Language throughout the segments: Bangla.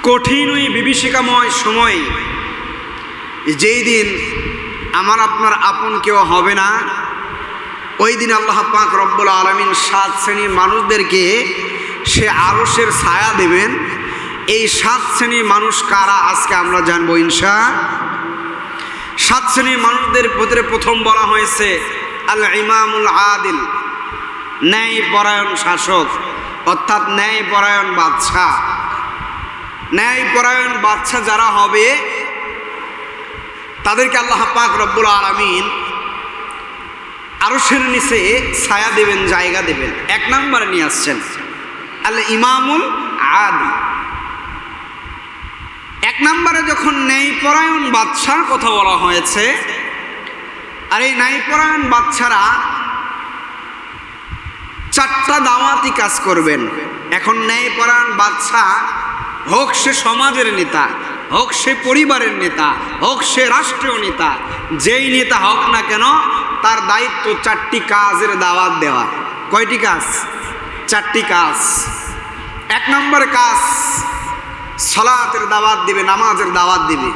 কঠিন ওই বিভীষিকাময় সময়, যেই দিন আমার আপনার আপন কেউ হবে না, ওই দিন আল্লাহ পাক রব্বুল আলামিন 7 শ্রেণীর মানুষদেরকে সে আরশের ছায়া দেবেন। এই 7 শ্রেণীর মানুষ কারা আজকে আমরা জানবো ইনশাআল্লাহ। 7 শ্রেণীর মানুষদের ভিতরে প্রথম বলা হয়েছে আল ইমামুল আদিল, ন্যায় পরায়ণ শাসক, অর্থাৎ ন্যায় পরায়ণ বাদশাহ। ন্যায় পরায়ণ বাদশাহ যারা হবে তাদেরকে আল্লাহ পাক রব্বুল আলামিন আরশের নিচে ছায়া দেবেন, জায়গা দেবেন। 1 নম্বরে নিয়ে আসছেন আল ইমামুল আদিল। 1 নম্বরে যখন ন্যায়পরায়ণ বাদশার কথা বলা হয়েছে, আর এই ন্যায়পরায়ণ বাদশারা 4টা দাওয়াতি কাজ করবেন। এখন ন্যায়পরায়ণ বাদশা হোক সে সমাজের নেতা, হোক সে পরিবারের নেতা, হোক সে রাষ্ট্রীয় নেতা, যেই নেতা হোক না কেন তার দায়িত্ব 4টি কাজের দাওয়াত দেওয়া। কয়টি কাজ? 4টি কাজ। 1 নম্বর কাজ সালাতের দাওয়াত দিবে, নামাজের দাওয়াত দিবে।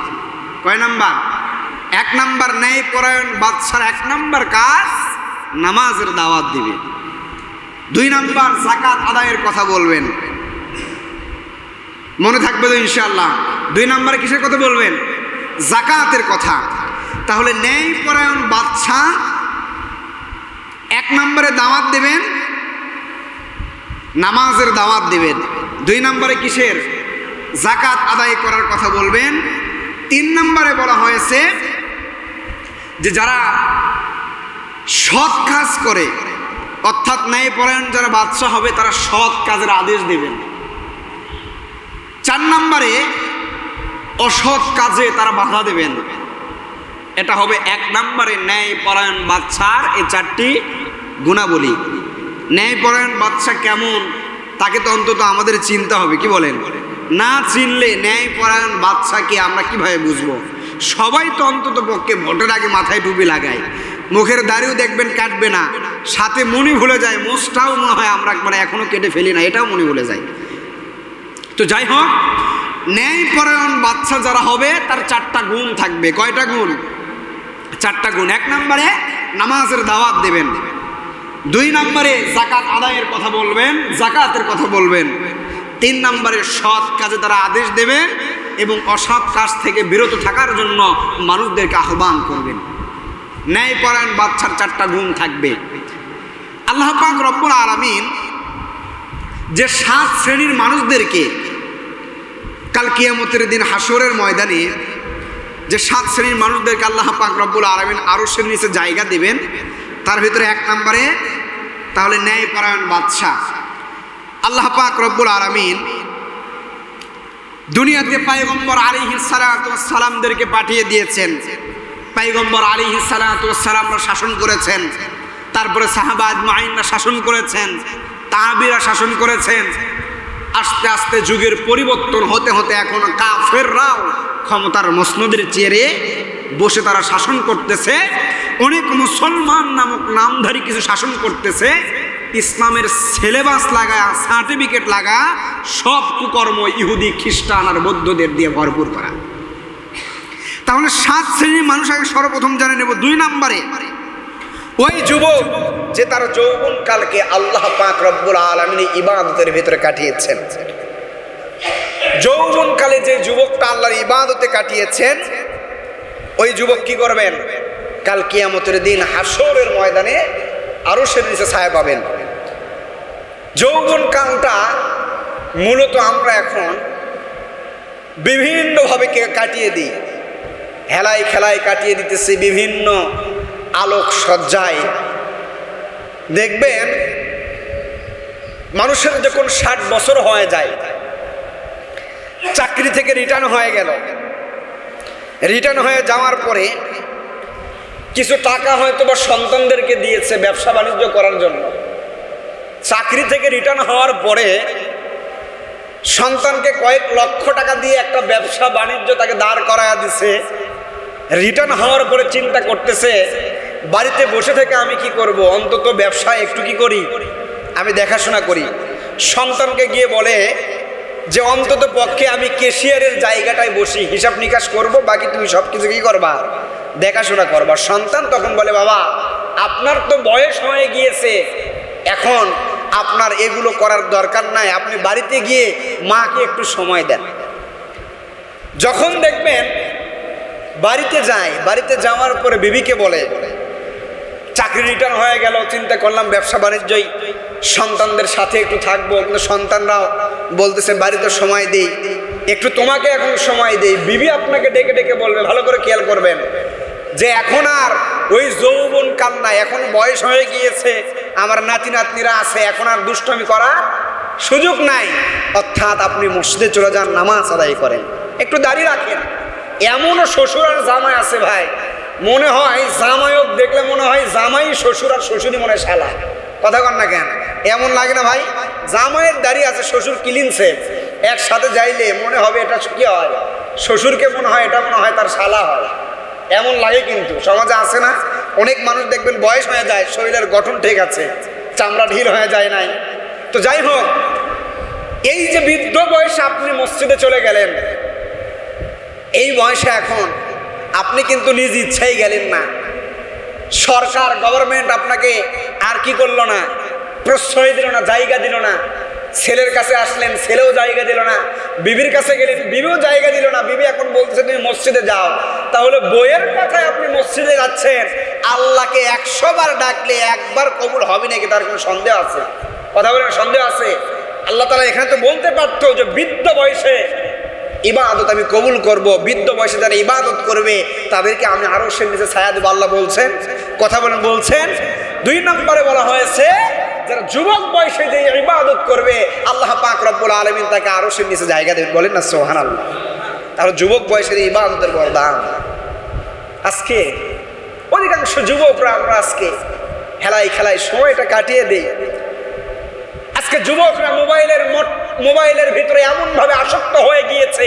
কয় নাম্বার? 1 নম্বর ন্যায়পরায়ণ বাদশার 1 নম্বর কাজ নামাজের দাওয়াত দিবে। 2 নম্বর যাকাত আদায়ের কথা বলবেন। মনে থাকবে তো ইনশাআল্লাহ? 2 নম্বরে কিসের কথা বলবেন? যাকাতের কথা। তাহলে ন্যায়পরায়ণ বাদশা 1 নম্বরে দাওয়াত দেবেন, নামাজের দাওয়াত দিবেন। 2 নম্বরে কিসের? যাকাত আদায় করার কথা বলবেন। 3 নম্বরে বলা হয়েছে যে যারা সৎ কাজ করে, অর্থাৎ ন্যায়পরায়ণ যারা বাদশা হবে তারা সৎ কাজের আদেশ দেবেন। 4 নম্বরে অসৎ কাজে তারা বাধা দেবেন। এটা হবে 1 নম্বরে ন্যায়পরায়ণ বাদশার এই 4টি গুণাবলী। ন্যায়পরায়ণ বাদশা কেমন তাকে তো অন্তত আমাদের চিনতে হবে, কি বলেন? না চিনলে ন্যায়পরায়ণ বাদশাকে আমরা কিভাবে বুঝবো? সবাই তো অন্তত পক্ষে ভোটের আগে মাথায় টুপি লাগায়, মুখের দাড়িও দেখবেন কাটবে না, সাথে মনে ভুলে যায়, মোষটাও মনে হয় আমরা এখনো কেটে ফেলি না, এটাও মনে ভুলে যায়। তো যাই হোক, ন্যায়পরায়ণ বাদশা যারা হবে তার 4টা গুণ থাকবে। কয়টা গুণ? 4টা গুণ। 1 নম্বরে নামাজের দাওয়াত দেবেন। 2 নম্বরে যাকাত আদায়ের কথা বলবেন, যাকাতের কথা বলবেন। 3 নম্বরে সৎ কাজে তারা আদেশ দেবেন এবং অসৎ কাজ থেকে বিরত থাকার জন্য মানুষদেরকে আহ্বান করবেন। ন্যায়পরায়ণ বাদশার 4টা গুণ থাকবে। আল্লাহ পাক রব্বুল আলামিন যে 7 শ্রেণীর মানুষদেরকে কাল কিয়ামতের দিন হাসরের ময়দানে যে 7 শ্রেণীর মানুষদেরকে আল্লাহ পাক রব্বুল আলামিন আরশের নিচে জায়গা দিবেন, তার ভিতরে 1 নম্বরে তাহলে ন্যায়পরায়ণ বাদশা। আল্লাহ পাক রব্বুল আলামিন দুনিয়াতে পয়গম্বর আলাইহিস সালাতু ওয়াস সালামদেরকে পাঠিয়ে দিয়েছেন। পয়গম্বর আলাইহিস সালাতু ওয়াস সালামরা শাসন করেছেন, তারপরে সাহাবা আজমাইনরা শাসন করেছেন, তাবিরা শাসন করেছেন। আস্তে আস্তে যুগের পরিবর্তন হতে হতে এখন কাফেররাও ক্ষমতার মসনদের চেয়ারে বসে তারা শাসন করতেছে। অনেক মুসলমান নামক নামধারী কিছু শাসন করতেছে। ইসলামের সিলেবাস লাগা, সার্টিফিকেট লাগা সব কুকর্ম ইহুদি, খ্রিস্টান আর বৌদ্ধদের দিয়ে ভরপুর করা। তাহলে 7 শ্রেণীর মানুষ আগে সর্বপ্রথম জানে নেব। 2 নম্বরে ওই যুবক যে তার যৌবনকালকে আল্লাহ পাক রব্বুল আলামিন ইবাদতের ভিতরে কাটিয়েছেন। যৌবনকালে যে যুবকটা আল্লাহর ইবাদতে কাটিয়েছেন, ওই যুবক কি করবেন? কাল কিয়ামতের দিন হাসরের ময়দানে আরশের নিচে ছায়া পাবেন। যৌবনকালটা মূলত আমরা এখন বিভিন্নভাবে কাটিয়ে দিই, হেলায় খেলায় কাটিয়ে দিতেছি, বিভিন্ন আলোক সজ্জায়। দেখবেন মানুষের যখন 60 বছর হয়ে যায়, চাকরি থেকে রিটার্ন হয়ে গেল, রিটার্ন হয়ে যাওয়ার পরে কিছু টাকা হয়তো বা সন্তানদেরকে দিয়েছে ব্যবসা বাণিজ্য করার জন্য। চাকরি থেকে রিটার্ন হওয়ার পরে সন্তানকে কয়েক লক্ষ টাকা দিয়ে একটা ব্যবসা বাণিজ্য তাকে দাঁড় করায়া দিছে। রিটার্ন হওয়ার পরে চিন্তা করতেছে বাড়িতে বসে থেকে আমি কি করব, অন্তত ব্যবসায় একটু কি করি, আমি দেখাশোনা করি। সন্তানকে গিয়ে বলে যে অন্তত পক্ষে আমি ক্যাশিয়ারের জায়গাটায় বসি, হিসাব নিকাশ করব, বাকি তুমি সব কিছু কি করবা, দেখাশোনা করবা। সন্তান তখন বলে, বাবা আপনার তো বয়স হয়ে গিয়েছে, এখন আপনার এগুলো করার দরকার নাই, আপনি বাড়িতে গিয়ে মাকে একটু সময় দেন। যখন দেখবেন বাড়িতে যায়, বাড়িতে যাওয়ার পরে বিবিকে বলে, চাকরি রিটার্ন হয়ে গেল, চিন্তা করলাম ব্যবসা বাণিজ্যই সন্তানদের সাথে একটু থাকবো, কিন্তু সন্তানরাও বলতেছে বাড়িতে সময় দেই, একটু তোমাকে এখন সময় দেই। বিবি আপনাকে ডেকে ডেকে বলবে, ভালো করে খেয়াল করবেন, যে এখন আর ওই যৌবন কাল নাই, এখন বয়স হয়ে গিয়েছে, আমার নাতি নাতনিরা আছে, এখন আর দুষ্টমি করার সুযোগ নাই, অর্থাৎ আপনি মসজিদে চলে যান, নামাজ আদায় করেন, একটু দাঁড়িয়ে রাখেন। এমনও শ্বশুর আর জামাই আছে ভাই, মনে হয় জামাইও দেখলে মনে হয় জামাই শ্বশুর আর শ্বশুরই মনে হয় শালা, কথা কন না কেন, এমন লাগে না ভাই? জামাইয়ের দাঁড়িয়ে আছে, শ্বশুর ক্লিনছে, একসাথে যাইলে মনে হবে এটা কি হয়, শ্বশুরকে মনে হয় এটা মনে হয় তার শালা হয়, এমন লাগে। কিন্তু সমাজে আছে না, অনেক মানুষ দেখবেন বয়স হয়ে যায়, শরীরের গঠন ঠিক আছে, চামড়া ঢিল হয়ে যায় নাই। তো যাই হোক, এই যে বৃদ্ধ বয়সে আপনি মসজিদে চলে গেলেন, এই বয়সে এখন আপনি কিন্তু নিজ ইচ্ছাই গেলেন না, সরকার গভর্নমেন্ট আপনাকে আর কি করলো না, প্রশ্রয় দিল না, জায়গা দিল না। ছেলের কাছে আসলেন, ছেলেও জায়গা দিল না, বিবির কাছে গেলেন, বিবিও জায়গা দিল না। বিবি এখন বলতেছে তুমি মসজিদে যাও, তাহলে বইয়ের কথায় আপনি মসজিদে যাচ্ছেন, আল্লাহকে 100 বার ডাকলে একবার কবুল হবে নাকি তার কোনো সন্দেহ আছে? কথা বলেন, সন্দেহ আছে? আল্লাহ তাআলা এখানে তো বলতে পারতো যে বৃদ্ধ বয়সে ইবাদত আমি কবুল করব, বৃদ্ধ বয়সে যারা ইবাদত করবে তাদেরকে আমি আরশের নিচে ছায়া দেব, আল্লাহ বলছেন। কথা বলেন, বলছেন। 2 নম্বরে বলা হয়েছে যারা যুবক বয়সে যে ইবাদত করবে আল্লাহ পাক রব্বুল আলামিন তাকে আরশের নিচে জায়গা দেবেন, বলেন না সুবহানাল্লাহ। তাহলে যুবক বয়সের ইবাদতের বড় দাম। আজকে অধিকাংশ যুবকরা আমরা আজকে খেলায় খেলায় সময়টা কাটিয়ে দেই। আজকে যুবকরা মোবাইলের ভিতরে এমন ভাবে আসক্ত হয়ে গিয়েছে,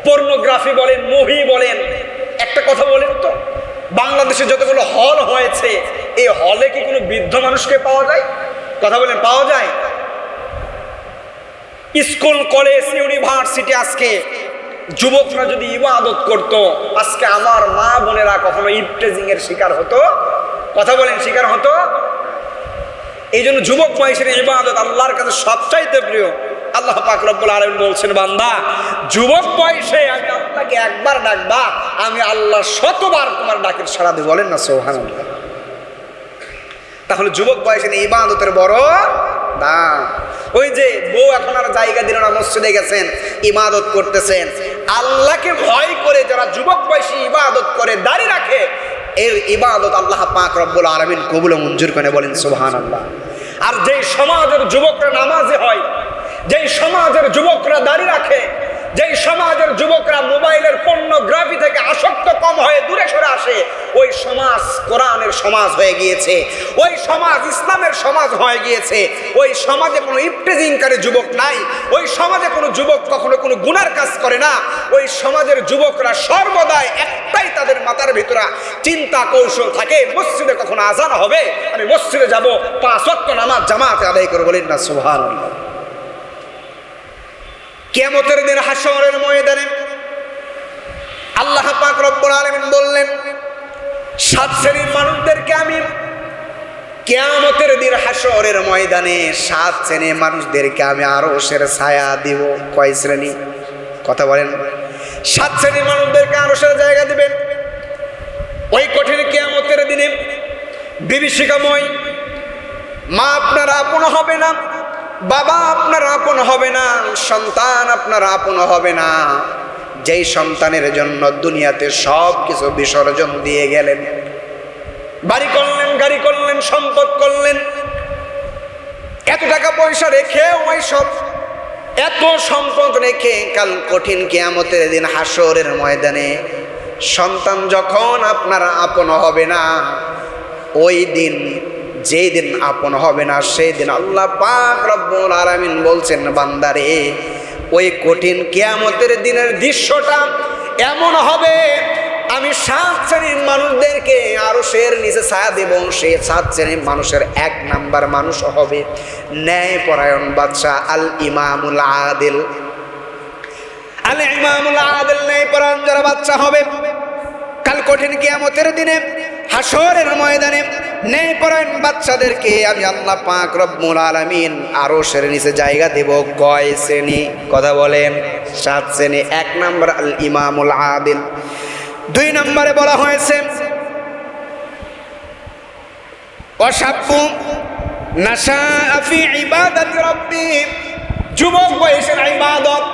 পর্নোগ্রাফি বলেন, মুভি বলেন। একটা কথা বলেন তো, বাংলাদেশে যতগুলো হল হয়েছে, এই হলে কি কোনো বৃদ্ধ মানুষকে পাওয়া যায়? কথা বলেন, পাওয়া যায়? স্কুল, কলেজ, ইউনিভার্সিটি আজকে যুবকরা যদি ইবাদত করত, আজকে আমার মা বোনেরা কখনো ইভটিজিং এর শিকার হতো? কথা বলেন, শিকার হতো? এই জন্য যুবক বয়সের ইবাদত আল্লাহর কাছে সবচাইতে প্রিয়। আল্লাহ পাক রব্বুল আলামিন বলছেন, বান্দা যুবক বয়সে আমি আল্লাহকে একবার ডাকবা, আমি আল্লাহ 100বার তোমার ডাকের সাড়া দেব, বলেন না সুবহানাল্লাহ। তাহলে যুবক বয়সের ইবাদতের বড় দাম। ওই যে বউ এখন আর জায়গা দিল না, মসজিদে গেছেন, ইবাদত করতেছেন। আল্লাহকে ভয় করে যারা যুবক বয়সী ইবাদত করে, দাঁড়িয়ে রাখে, এর ইবাদত আল্লাহ পাক রব্বুল আলামিন কবুল ও মঞ্জুর করে, বলেন সুবহানাল্লাহ। আর যেই সমাজের যুবকরা নামাজে হয়, যেই সমাজের যুবকরা দাঁড়িয়ে রাখে, যেই সমাজের যুবকরা মোবাইলের পর্নোগ্রাফি থেকে আসক্ত কম হয়ে দূরে সরে আসে, ওই সমাজ কোরআনের সমাজ হয়ে গিয়েছে, ওই সমাজ ইসলামের সমাজ হয়ে গিয়েছে। ওই সমাজে কোনো ইভটিজিংকারী যুবক নাই, ওই সমাজে কোনো যুবক কখনো কোনো গুনার কাজ করে না। ওই সমাজের যুবকরা সর্বদাই একটাই তাদের মাথার ভিতরে চিন্তা কৌশল থাকে, মসজিদে কখন আজান হবে, আমি মসজিদে যাব, 5 ওয়াক্ত নামাজ জামাতে আদায় করে, বলেন না সুবহানাল্লাহ। কিয়ামতের দিন হাশরের ময়দানে আল্লাহ পাক রব্বুল আলামিন বললেন, 7 শ্রেণীর মানুষদেরকে আমি কিয়ামতের দিন হাশরের ময়দানে 7 শ্রেণীর মানুষদেরকে আমি আরশের ছায়া দিব। কয় শ্রেণী? কথা বলেন। 7 শ্রেণীর মানুষদেরকে আরশের জায়গা দিবেন। ওই কঠিন কিয়ামতের দিনে বিভীষিকাময়, মা আপনার আপন হবে না, বাবা আপনার আপন হবে না, সন্তান আপনার আপন হবে না। যেই সন্তানের জন্য দুনিয়াতে সব কিছু বিসর্জন দিয়ে গেলেন, বাড়ি করলেন, গাড়ি করলেন, সম্পদ করলেন, এত টাকা পয়সা রেখে, ওই সব এত সম্পদ রেখে কাল কঠিন কিয়ামতের দিন হাশরের ময়দানে সন্তান যখন আপনার আপন হবে না, ওই দিন, যেই দিন আপন হবে না, সেই দিন আল্লাহ পাক রব্বুল আলামিন বলছেন, বান্দারে ওই কঠিন কিয়ামতের দিনের দৃশ্যটা এমন হবে, আমি 7 শ্রেণীর মানুষদেরকে আরশের নিচে ছায়া দেব। সেই 7 শ্রেণীর মানুষের 1 নাম্বার মানুষ হবে ন্যায়পরায়ণ বাদশা আল ইমামুল আদিল। আল ইমামুল আদিল ন্যায়পরায়ণ যারা বাদশা হবে, কাল কঠিন কিয়ামতের দিনে হাসরের ময়দানে ন্যায়পরায়ণ বাদশাদেরকে আমি আল্লাহ পাক রব্বুল আলামিন আরশের নিচে জায়গা দেব। কয় শ্রেণী? কথা বলেন, 7 শ্রেণী। 1 নাম্বার আল ইমামুল আদিল। 2 নম্বরে বলা হয়েছে ওয়াশাব্বু নাশাআ ফি ইবাদাতি রাব্বি, যুবক বয়সের ইবাদত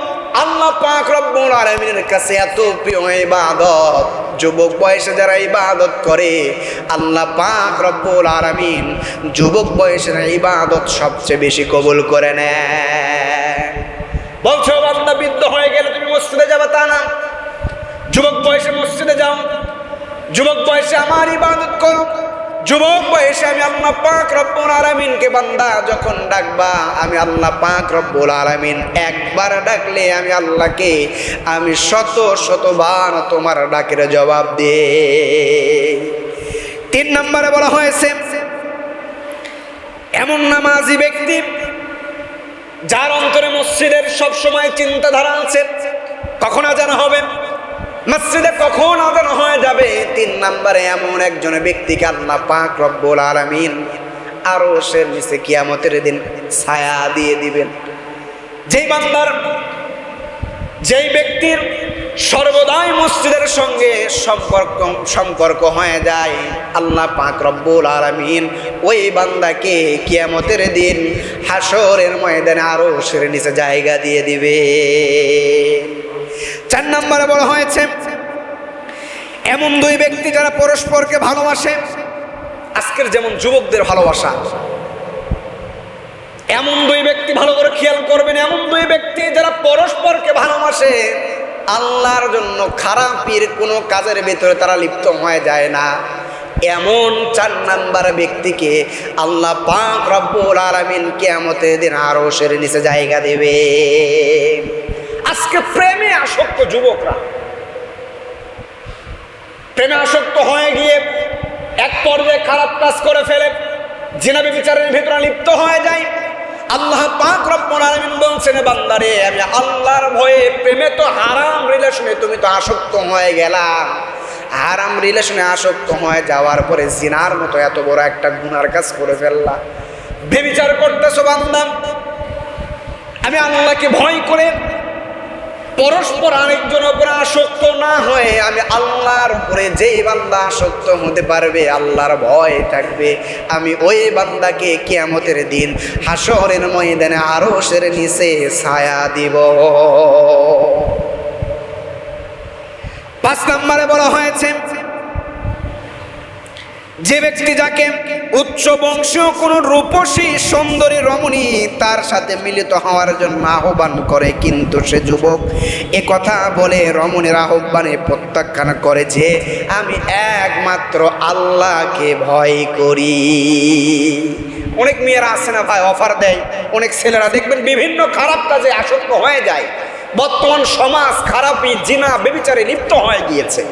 আল্লাহ পাক রব্বুল আলামিনের কাছে এত প্রিয় ইবাদত। যুবক বয়সে যারা ইবাদত করে আল্লাহ পাক রব্বুল আলামিন যুবক বয়সের ইবাদত সবচেয়ে বেশি কবুল করে নেন। বলছো বান্দা বৃদ্ধ হয়ে গেলে তুমি মসজিদে যাবে তা না, যুবক বয়সে মসজিদে যাও, যুবক বয়সে আমার ইবাদত করো। যুবক বয়সে আমি আল্লাহ পাক রব্বুল আলামিনকে বান্দা যখন ডাকবা, আমি আল্লাহ পাক রব্বুল আলামিন একবার ডাকলে আমি আল্লাহকে আমি শত শতবার তোমার ডাকের জবাব দিই। 3 নম্বরে বলা হয়েছে এমন নামাজি ব্যক্তি যার অন্তরে মসজিদের সব সময় চিন্তাধারা আছে, কখন আজান হবে, মসজিদে কখন আজান হয়ে যাবে। 3 নম্বরে এমন একজন ব্যক্তিকে আল্লাহ পাক রব্বুল আলামিন আরশের নিচে কিয়ামতের দিন ছায়া দিয়ে দিবেন। যেই ব্যক্তির সর্বদাই মসজিদের সঙ্গে সম্পর্ক হয়ে যায়, আল্লাহ পাক রব্বুল আলামিন ওই বান্দাকে কিয়ামতের দিন হাসরের ময়দানে আরশের নিচে জায়গা দিয়ে দিবে। 4 নম্বরে বলা হয়েছে এমন 2 ব্যক্তি যারা পরস্পরকে ভালোবাসে। আজকের যেমন যুবকদের ভালোবাসা, এমন 2 ব্যক্তি ভালো করে খেয়াল করবেন, এমন 2 ব্যক্তি যারা পরস্পরকে ভালোবাসে, আল্লাহর জন্য খারাপের কোনো কাজের ভিতরে তারা লিপ্ত হয়ে যায় না। এমন 4 নাম্বার ব্যক্তিকে আল্লাহ পাক রব্বুল আলামিন কিয়ামতের দিন আরশের নিচে জায়গা দেবে। আজকে প্রেমে আসক্ত যুবকরা, প্রেমে আসক্ত হয়ে গিয়ে এক পর্যায়ে খারাপ কাজ করে ফেলে, জিনা ব্যভিচারের ভিতরে লিপ্ত হয়ে যায়। আল্লাহ পাক রব্বুল আলামিন বলছেন, বান্দারে আমি আল্লাহর ভয়ে, প্রেমে তো হারাম রিলেশনে তুমি তো আসক্ত হয়ে গেলা, হারাম রিলেশনে আসক্ত হয়ে যাওয়ার পরে জিনার মতো এত বড় একটা গুনার কাজ করে ফেললা, ব্যভিচার করতেছো। বান্দা আমি আল্লাহকে ভয় করে পরস্পর আরেকজনের উপরে আসক্ত না হয়ে আমি আল্লাহর উপরে যেই বান্দা আসক্ত হতে পারবে, আল্লাহর ভয় থাকবে, আমি ওই বান্দাকে কিয়ামতের দিন হাসরের ময়দানে আরশের নিচে ছায়া দিব। 5 নম্বরে বলা হয়েছে যে ব্যক্তি যাকে উচ্চ বংশীয় কোন রূপসী সুন্দরী রমণী তার সাথে মিলিত হওয়ার জন্য আহ্বান করে, কিন্তু সে যুবক এ কথা বলে রমণীর আহ্বানে প্রত্যাখ্যান করে যে আমি একমাত্র আল্লাহকে ভয় করি। অনেক মেয়েরা আছে না ভাই, অফার দেয়, অনেক ছেলেরা দেখবেন বিভিন্ন খারাপ কাজে আসক্ত হয়ে যায়। বর্তমান সমাজ খারাপই, জিনা ব্যভিচারে লিপ্ত হয়ে গিয়েছে।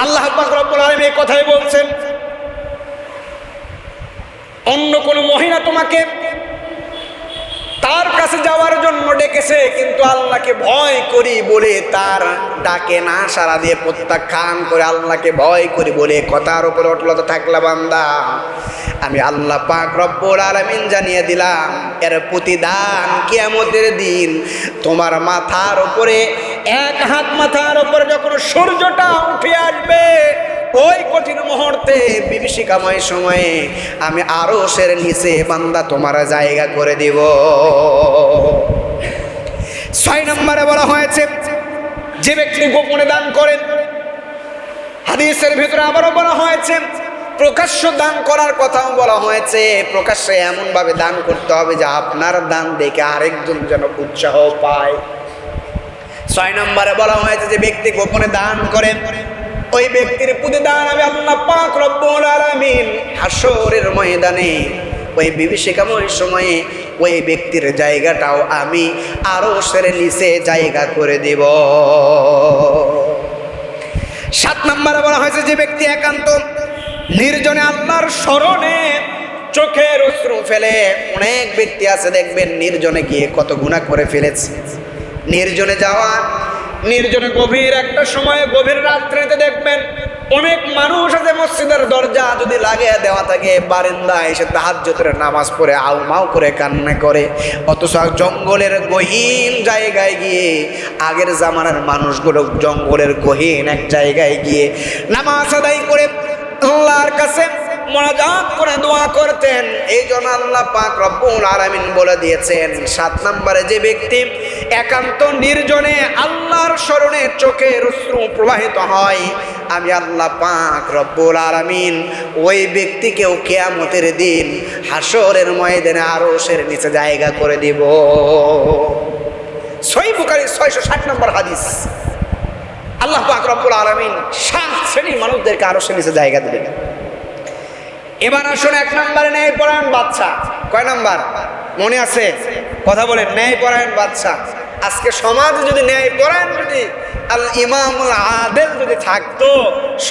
আল্লাহ পাক রব্বুল আলামিন এই কথাই বলছেন, অন্য কোন মহিলা তোমাকে তার কাছে যাওয়ার জন্য ডেকেছে, কিন্তু আল্লাহকে ভয় করি বলে তার ডাকে না সাড়া দিয়ে প্রত্যাখ্যান করে আল্লাহকে ভয় করি বলে কথার উপরে অটলতা থাকলা বান্দা, আমি আল্লাহ পাক রব্বুল আলামিন জানিয়ে দিলাম এর প্রতিদান কিয়ামতের দিন তোমার মাথার উপরে, 1 হাত মাথার উপরে যখন সূর্যটা উঠে আসবে, ওই কঠিন মুহূর্তে বিভীষিকাময় সময়ে আমি আরশের নিচে বান্দা তোমার জায়গা করে দিব। 6 নম্বরে বলা হয়েছে যে ব্যক্তি গোপনে দান করেন। হাদিসের ভিতরে আবারও বলা হয়েছে প্রকাশ্য দান করার কথাও বলা হয়েছে। প্রকাশ্যে এমনভাবে দান করতে হবে যে আপনার দান দেখে আরেকজন যেন উৎসাহ পায়। 6 নম্বরে বলা হয়েছে যে ব্যক্তি গোপনে দান করেন, ওই ব্যক্তির প্রতিদান আমি আল্লাহ পাক রব্বুল আলামিন হাসরের ময়দানে ওই বিভীষিকাময় সময়ে ওই ব্যক্তির জায়গাটাও আমি আরশের নিচে জায়গা করে দেব। 7 নম্বরে বলা হয়েছে যে ব্যক্তি একান্ত নির্জনে আল্লাহর স্মরণে চোখের অশ্রু ফেলে। অনেক ব্যক্তি আছে দেখবেন নির্জনে গিয়ে কত গুনাহ করে ফেলেছে। নির্জনে যাওয়া, নির্জনে গভীর একটা সময়ে গভীর রাত্রিতে দেখবেন অনেক মানুষ আছে মসজিদের দরজা যদি লাগিয়ে দেওয়া থাকে, বারান্দায় এসে তাহাজ্জুদের নামাজ পড়ে আউমাউ করে কান্না করে। অথচ জঙ্গলের গহীন জায়গায় গিয়ে, আগের জামানার মানুষগুলো জঙ্গলের গহীন এক জায়গায় গিয়ে নামাজ আদায় করে আল্লাহর কাছে মোনাজাত করে দোয়া করতেন। এই জন্য আল্লাহ পাক রব্বুল আলামিন বলে দিয়েছেন 7 নম্বরে যে ব্যক্তি একান্ত নির্জনে আল্লাহর স্মরণে চোখের অশ্রু প্রবাহিত হয়, আমি আল্লাহ পাক রব্বুল আলামিন ওই ব্যক্তিকেও কিয়ামতের দিন হাসরের ময়দানে আরশের নিচে জায়গা করে দিব। সহিহ বুখারী 660 নম্বর হাদিস। আল্লাহ পাক রব্বুল আলামিন 7 শ্রেণীর মানুষদেরকে আরশের নিচে জায়গা দিবেন। এবার আসুন 1 নম্বরে ন্যায়পরায়ণ বাদশা। কয় নাম্বার মনে আছে? কথা বলেন, ন্যায়পরায়ণ বাদশা। আজকে সমাজে যদি ন্যায়পরায়ণ যদি আল ইমামুল আদেল যদি থাকতো,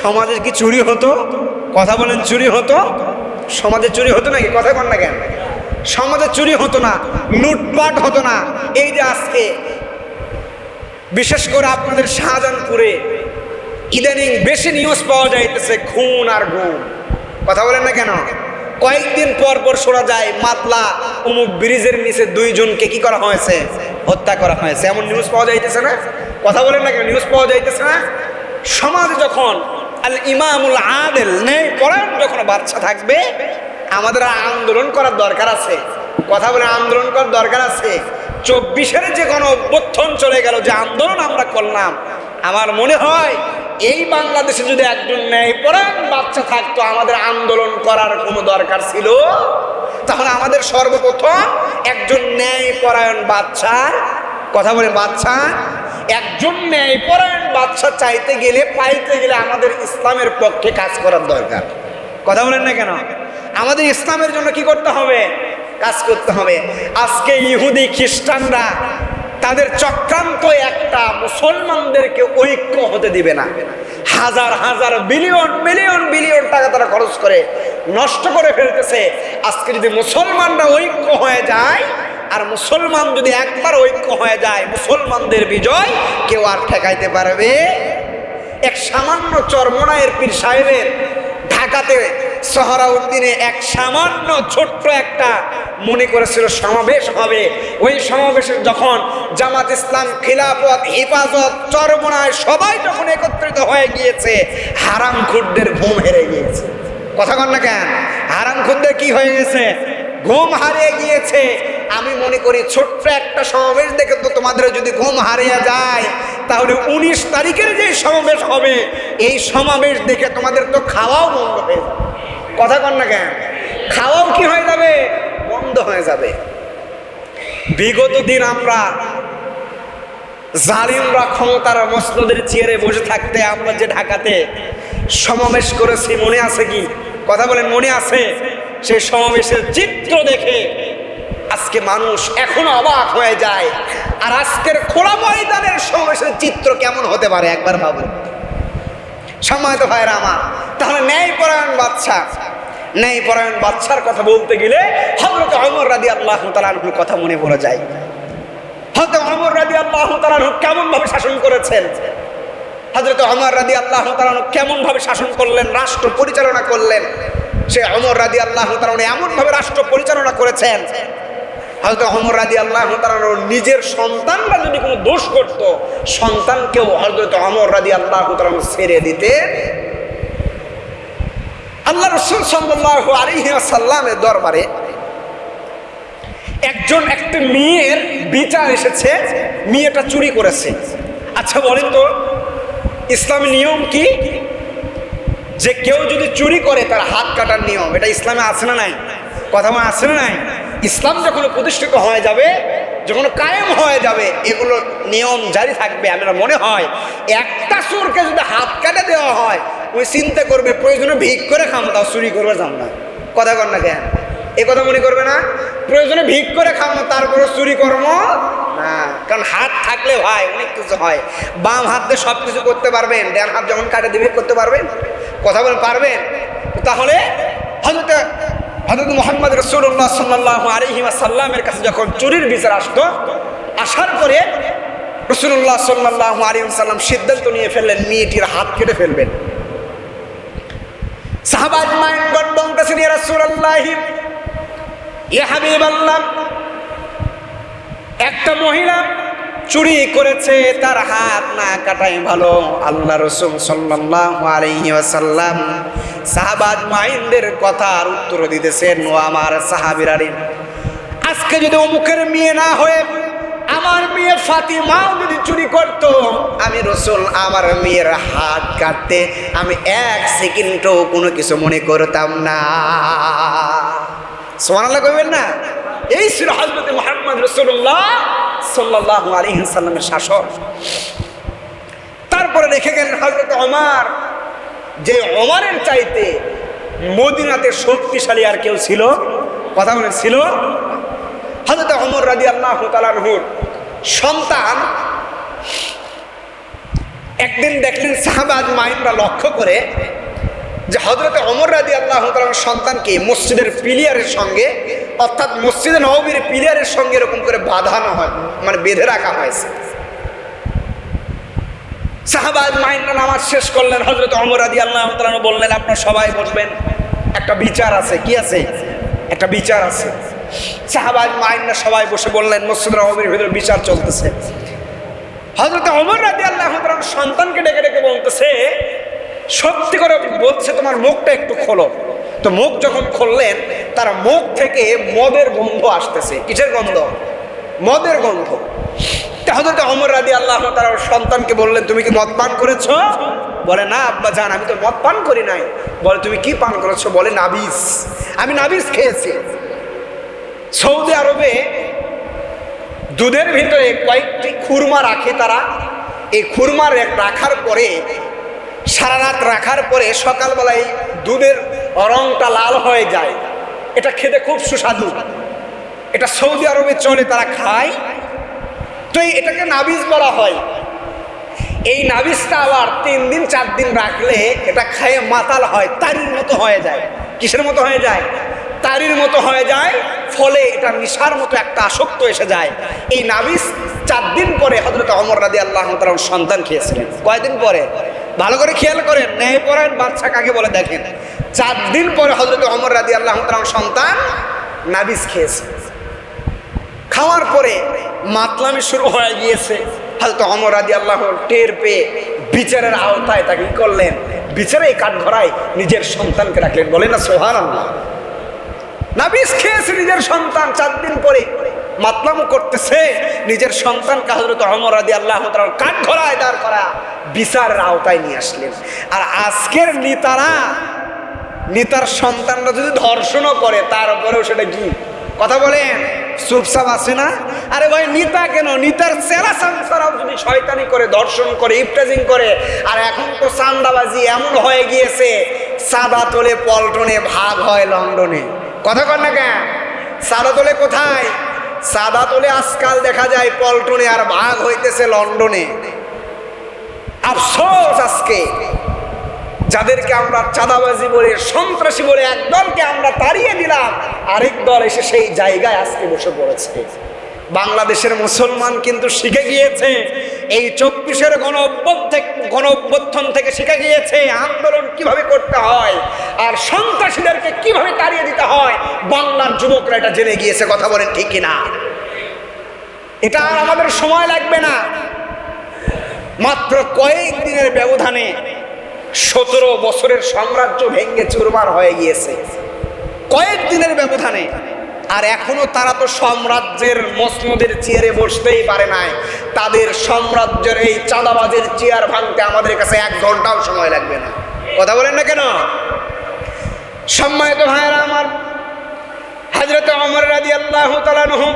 সমাজে কি চুরি হতো? কথা বলেন, চুরি হতো? সমাজে চুরি হতো নাকি? কথা বল না কেন? সমাজে চুরি হতো না, লুটপাট হতো না। এই যে আজকে বিশেষ করে আপনাদের শাহজাহানপুরে ইদানিং বেশি নিউজ পাওয়া যাইতেছে খুন আর গুম। কথা বলেন না কেন? কয়েকদিন পর পর শোনা যায় মাতলা অমুক ব্রিজের নিচে 2 জনকে কি করা হয়েছে? হত্যা করা হয়েছে। এমন নিউজ পাওয়া যাইতেছে না? কথা বলেন না কেন? নিউজ পাওয়া যাইতেছে না? সমাজে যখন আল ইমামুল আদেল ন্যায়পরায়ণ যখন বাদশা থাকবে, আমাদের আন্দোলন করার দরকার আছে। কথা বলে, আন্দোলন করার দরকার আছে। 24-এর যে গণঅভ্যুত্থান চলে গেল, যে আন্দোলন আমরা করলাম, আমার মনে হয় এই বাংলাদেশে যদি একজন ন্যায়পরায়ণ বাদশা থাকতো, আমাদের আন্দোলন করার কোনো দরকার ছিল? তাহলে আমাদের সর্বপ্রথম একজন ন্যায়পরায়ণ বাদশার, কথা বলে বাদশা, একজন ন্যায়পরায়ণ বাদশা চাইতে গেলে, পাইতে গেলে আমাদের ইসলামের পক্ষে কাজ করার দরকার। কথা বলেন না কেন? আমাদের ইসলামের জন্য কি করতে হবে? কাজ করতে হবে। আজকে ইহুদি খ্রিস্টানরা তাদের চক্রান্ত একটা, মুসলমানদেরকে ঐক্য হতে দিবে না। হাজার হাজার বিলিয়ন বিলিয়ন বিলিয়ন টাকা তারা খরচ করে নষ্ট করে ফেলতেছে। আজকে যদি মুসলমানরা ঐক্য হয়ে যায়, আর মুসলমান যদি একবার ঐক্য হয়ে যায়, মুসলমানদের বিজয় কেউ আর ঠেকাইতে পারবে? এক সামান্য চরমোনায়ের পীর সাহেবের ঢাকাতে সোহরাউদ্দিনে এক সামান্য ছোট্ট একটা মনে করেছিল সমাবেশ হবে। ওই সমাবেশে যখন জামাত ইসলাম, খিলাফত, হেফাজত, চরমোনায় সবাই যখন একত্রিত হয়ে গিয়েছে, হারামখোরদের ঘুম হেরে গিয়েছে। কথা কন না কেন? হারামখোরদের কি হয়ে গেছে? ঘুম হারিয়ে গিয়েছে। আমি মনে করি ছোট্ট একটা সমাবেশ দেখে তো তোমাদের যদি ঘুম হারিয়ে যায়, তাহলে 19 তারিখের যে সমাবেশ হবে, এই সমাবেশ দেখে তোমাদের তো খাওয়াও বন্ধ হয়ে যাবে। কথা কন না কেন? খাওয়াও কি হয়ে যাবে? বন্ধ হয়ে যাবে। বিগত দিন আমরা জালিমরা ক্ষমতার মসনদের চেয়ারে বসে থাকতে আমরা যে ঢাকাতে সমাবেশ করেছি, মনে আছে কি? কথা বলেন, মনে আছে? সেই সমাবেশের চিত্র দেখে আজকে মানুষ এখনো অবাক হয়ে যায়। আর আজকের খোলা ময়দানের সমাবেশের চিত্র কেমন হতে পারে একবার ভাবুন। সম্মানিত ভাইরা আমার, তাহলে ন্যায়পরায়ণ বাদশা, ন্যায়পরায়ণ বাদশার কথা বলতে গেলে হযরত ওমর রাদিয়াল্লাহু তাআলা আনহুর কথা মনে পড়ে যায়। হযরত ওমর রাদিয়াল্লাহু তাআলা আনহু কেমন ভাবে শাসন করেছেন? হযরত ওমর রাদিয়াল্লাহু তাআলা আনহু কেমন ভাবে শাসন করলেন, রাষ্ট্র পরিচালনা করলেন? সে ওমর রাদিয়াল্লাহু তাআলা আনহু এমন ভাবে রাষ্ট্র পরিচালনা করেছেন, হযরত ওমর রাদিয়াল্লাহু তাআলা আনহু নিজের সন্তানরা যদি কোনো দোষ করত, সন্তানকেও হযরত ওমর রাদিয়াল্লাহু তাআলা আনহু ছেড়ে দিতেন। আল্লাহ রাসূল সাল্লাল্লাহু আলাইহি ওয়াসাল্লামের দরবারে একটা মেয়ের বিচার এসেছে, মেয়েটা চুরি করেছে। আচ্ছা বলেন তো, ইসলামের নিয়ম কি? যে কেউ যদি চুরি করে তার হাত কাটার নিয়ম, এটা ইসলামে আছে না নাই? কথা মনে আছে না নাই? ইসলাম যখন প্রতিষ্ঠিত হয়ে যাবে, যখন কায়েম হয়ে যাবে, এগুলো নিয়ম জারি থাকবে। আমার মনে হয় একটা চোরকে যদি হাত কাটা দেওয়া হয়, ওই চিন্তা করবে প্রয়োজনে ভিক করে খাম, তাও চুরি করবে যাম না। কথা কর না কেন? এ কথা মনে করবে না? প্রয়োজনে ভিক করে খাম, তারপরে চুরি কর্ম না, কারণ হাত থাকলে ভাই অনেক কিছু হয়। বাম হাত দিয়ে সব কিছু করতে পারবেন, ডান হাত যখন কাটে দিবে করতে পারবেন? কথা বলে পারবেন? তাহলে হযরত মুহাম্মদ রাসূলুল্লাহ সাল্লাল্লাহু আলাইহি ওয়াসাল্লামের কাছে যখন চুরির বিচার আসতো, আসার পরে রাসূলুল্লাহ সাল্লাল্লাহু আলাইহি ওয়াসাল্লাম সিদ্ধান্ত নিয়ে ফেললেন মেয়েটির হাত কেটে ফেলবেন। সাহাবা আজমাইনগণ বলতেছেন, ইয়া রাসূলুল্লাহ, ইয়া হাবিবাল্লাহ, একটা মহিলা চুরি করেছে, তার হাত না কাটাই ভালো। আল্লাহ রাসূল সাল্লাল্লাহু আলাইহি ওয়াসাল্লাম সাহাবা আজমাইনদের কথার উত্তর দিতেছেন, ও আমার সাহাবীরা, আজকে যদি অমুকের মেয়ে না হয়ে আমার মেয়ে ফাতিমাও যদি চুরি করত, আমি রাসূল আমার মেয়ের হাত কাটতে আমি এক সেকেন্ডও কোনো কিছু মনে করতাম না। সুবহানাল্লাহ কইবেন না? এই ছিল হযরত মুহাম্মদ রাসূলুল্লাহ সাল্লাল্লাহু আলাইহি ওয়াসাল্লামের শাসন। তারপরে রেখে গেলেন হযরত ওমর, যে ওমরের চাইতে মদিনাতে শক্তিশালী আর কেউ ছিল? কথা বলেন, ছিল? হযরত ওমর রাদিয়াল্লাহু তাআলা আনহুর সন্তান একদিন দেখলেন সাহাবা আজমাইনরা লক্ষ্য করে যে হযরত ওমর রাদিয়াল্লাহু তাআলার সন্তানকে মসজিদের পিলিয়ারের সঙ্গে, অর্থাৎ মসজিদে নববীর পিলিয়ারের সঙ্গে এরকম করে বাঁধানো হয়, মানে বেঁধে রাখা হয়েছে। সাহাবা আজমাইনরা নামাজ শেষ করলেন, হযরত ওমর রাদিয়াল্লাহু তাআলা বললেন, আপনারা সবাই বসবেন, একটা বিচার আছে। কি আছে? একটা বিচার আছে। সাহাবা আজমাইনরা সবাই বসে বললেন, মসজিদ নববীর ভিতরে বিচার চলতেছে। হযরত ওমর রাদিয়াল্লাহু তাআলা সন্তানকে ডেকে ডেকে বলতেছে, সত্যি করে বলছে, তোমার মুখটা একটু খোলো। তো মুখ যখন খুললেন, তার মুখ থেকে মদের গন্ধ আসতেছে। কিসের গন্ধ? মদের গন্ধ। হযরত ওমর রাদিয়াল্লাহু তাআলা সন্তানকে বললেন, তুমি কি মদ পান করেছো? বলে, না আব্বা জান, আমি তো মদ পান করি নাই। বলে, তুমি কি পান করেছো? বলে, নাবিস, আমি নাবিস খেয়েছি। সৌদি আরবে দুধের ভিতরে কয়েকটি খুরমা রাখে তারা। এই খুরমা রাখার পরে, সারা রাত রাখার পরে সকালবেলায় দুধের রংটা লাল হয়ে যায়। এটা খেতে খুব সুস্বাদু। এটা সৌদি আরবে চলে, তারা খায়। তো এটাকে নাবিস বলা হয়। এই নাবিসটা আবার 3 দিন 4 দিন রাখলে এটা খেয়ে মাতাল হয়, তারির মতো হয়ে যায়। কিসের মতো হয়ে যায়? তারির মতো হয়ে যায়। ফলে এটা নেশার মতো একটা আসক্ত এসে যায়। এই নাবিস 4 দিন পরে হযরত ওমর রাদিয়াল্লাহু তাআলা সন্তান খেয়েছিলেন। কয়দিন পরে? ভালো করে খেয়াল করেন, ন্যায়পরায়ণ বাদশা কাকে বলে দেখেন। 4 দিন পরে হযরত ওমর রাদিয়াল্লাহু তাআলা সন্তান নাবিস খেয়েছে। খাওয়ার পরে মাতলামি শুরু হয়ে গিয়েছে। হযরত ওমর রাদিয়াল্লাহু টের পেয়ে বিচারের আওতায় তাকে কি করলেন? বিচারে কাঠগড়ায় নিজের সন্তানকে রাখলেন। বলেন না সুবহানাল্লাহ। নাবিস খেয়েছে নিজের সন্তান, 4 দিন পরে মাতলামো করতেছে, নিজের সন্তানকে হযরত ওমর রাদিয়াল্লাহু তাআলা কাঠগড়ায় দাঁড় করা বিচারের আওতায় নিয়ে আসলেন। আর আজকের নেতার সন্তানরা যদি ধর্ষণও করে, তারপরেও সেটা কি? কথা বলেন, চুপচাপ আছে না? আরে ভাই, নেতা কেন, নেতার চেলা চামচারাও যদি শয়তানি করে, দর্শন করে, ইফটাজিং করে। আর এখন তো চাঁদাবাজি এমন হয়ে গিয়েছে, চাঁদা তোলে পল্টনে, ভাগ হয় লন্ডনে। কথা কর না কেন? চাঁদা তোলে কোথায়? চাঁদা তোলে আজকাল দেখা যায় পল্টনে, আর ভাগ হইতেছে লন্ডনে। আফসোস, আজকে যাদেরকে আমরা চাঁদাবাজি বলে, সন্ত্রাসী বলে এক দলকে আমরা তাড়িয়ে দিলাম, আরেক দল এসে সেই জায়গায় আজকে বসে পড়েছে। বাংলাদেশের মুসলমান কিন্তু শিখে গিয়েছে, এই 24-এর গণ অভ্যুত্থান থেকে শিখে গিয়েছে আন্দোলন কিভাবে করতে হয় আর সন্ত্রাসীদেরকে কিভাবে তাড়িয়ে দিতে হয়। বাংলার যুবকরা এটা জেনে গিয়েছে। কথা বলেন ঠিক কিনা? এটা আর আমাদের সময় লাগবে না। মাত্র কয়েক দিনের ব্যবধানে 17 বছরের সাম্রাজ্য ভেঙে চুরমার হয়ে গিয়েছে, কয়েক দিনের ব্যবধানে। আর এখনো তারা তো সাম্রাজ্যের মসনদের চেয়ারে বসতেই পারে নাই। তাদের সাম্রাজ্যের এই চাঁদাবাজের চেয়ার ভাঙতে আমাদের কাছে 1 ঘন্টাও সময় লাগবে না। কথা বলেন না কেন? সম্মানিত ভাইয়েরা আমার, হযরত ওমর রাদিয়াল্লাহু তাআলা আনহু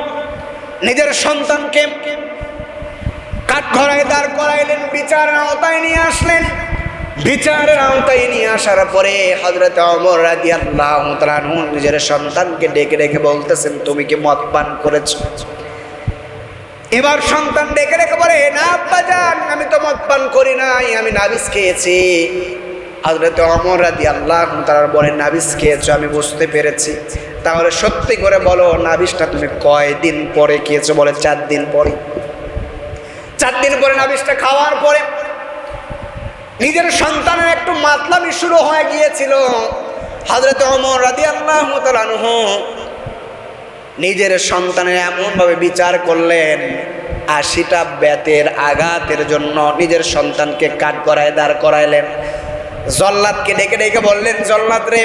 নিজের সন্তানকে কাঠগড়ায় দাঁড় করাইলেন, বিচারের আওতায় নিয়ে আসলেন। বিচারের আওতায় নিয়ে আসার পরে হযরত ওমর রাদিয়াল্লাহু তাআলা আনহু নিজের সন্তানকে ডেকে ডেকে বলতেছেন, তুমি কি মদ পান করেছো? এবার সন্তান ডেকে ডেকে বলে, না আব্বাজান, আমি তো মদ পান করি নাই, আমি নাবিস খেয়েছি। হযরত ওমর রাদিয়াল্লাহু তাআলা বলেন, নাবিস খেয়েছো, আমি বুঝতে পেরেছি। তাহলে সত্যি করে বলো, নাবিসটা তুমি কয়দিন পরে খেয়েছো? বলে 4 দিন পরে। 4 দিন পরে নাবিসটা খাওয়ার পরে নিজের সন্তানের একটু মাতলামি শুরু হয়ে গিয়েছিল। হযরত ওমর রাদিয়াল্লাহু তাআলা আনহু নিজের সন্তানের এমনভাবে বিচার করলেন, 80টা বেতের আঘাতের জন্য নিজের সন্তানকে কাঠ গড়ায় দাঁড় করাইলেন। জল্লাদকে ডেকে ডেকে বললেন, জল্লাদ রে,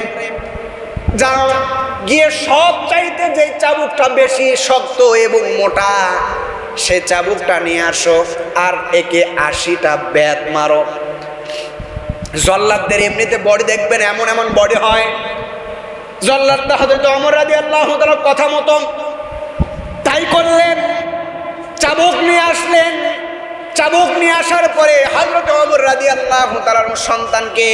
যাও গিয়ে সব চাইতে যে চাবুকটা বেশি শক্ত এবং মোটা, সে চাবুকটা নিয়ে আসো, আর একে 80টা বেত মারো। জল্লাদদের এমনিতে বডি দেখবেন এমন এমন বডি হয়। জল্লাদটা হযরত ওমর রাদিয়াল্লাহু তাআলার কথা মতো তাই করলেন, চাবুক নিয়ে আসলেন। চাবুক নিয়ে আসার পরে হযরত ওমর রাদিয়াল্লাহু তাআলার সন্তানকে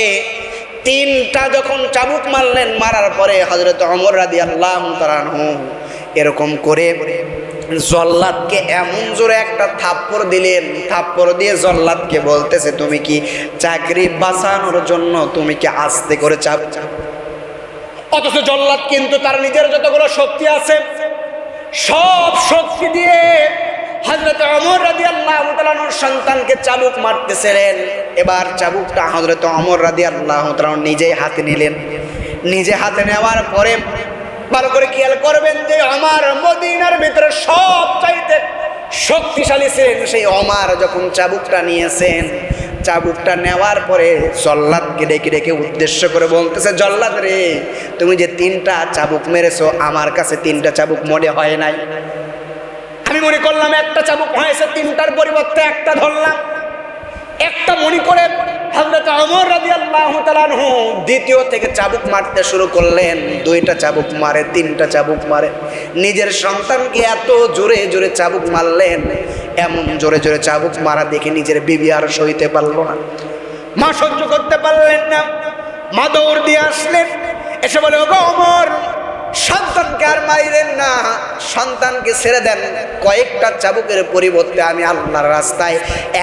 3টা যখন চাবুক মারলেন, মারার পরে হযরত ওমর রাদিয়াল্লাহু তাআলা এরকম করে জল্লাদকে এমন জোরে একটা থাপ্পড় দিলেন। থাপ্পড় দিয়ে জল্লাদকে বলতেছে, তুমি কি চাকরি বাঁচানোর জন্য তুমি কি আস্তে করে চাবুক? অথচ জল্লাদ কিন্তু তার নিজের যতগুলো শক্তি আছে সব শক্তি দিয়ে হযরত ওমর রাদিয়াল্লাহু তাআলার সন্তানকে চাবুক মারতেছিলেন। এবার চাবুকটা হযরত ওমর রাদিয়াল্লাহু তাআলা নিজেই হাতে নিলেন। নিজে হাতে নেওয়ার পরে ভালো করে খেয়াল করবেন যে আমার মদিনার ভিতরে সবচাইতে শক্তিশালী ছিলেন সেই ওমর যখন চাবুকটা নিয়েছেন, চাবুকটা নেওয়ার পরে জল্লাদকে ডেকে ডেকে উদ্দেশ্য করে বলতেছে, জল্লাদ রে, তুমি যে 3টা চাবুক মেরেছো, আমার কাছে 3টা চাবুক মনে হয় নাই। আমি মনে করলাম একটা চাবুক হয়েছে, 3টার পরিবর্তে একটা ধরলাম। একটা মনে করে হযরত ওমর রাদিয়াল্লাহু তাআলা আনহু দ্বিতীয় থেকে চাবুক মারতে শুরু করলেন। 2টা চাবুক মারে, 3টা চাবুক মারে। নিজের সন্তানকে এত জোরে জোরে চাবুক মারলেন, এমন জোরে জোরে চাবুক মারা দেখে নিজের বিবি আর সইতে পারল না। মা সহ্য করতে পারলেন না, মা দৌড় দিয়ে আসলেন, এসে বলে, ওগো ওমর, সন্তানকে আর মাইরেন না, সন্তানকে ছেড়ে দেন। কয়েকটা চাবুকের পরিবর্তে আমি আল্লাহর রাস্তায়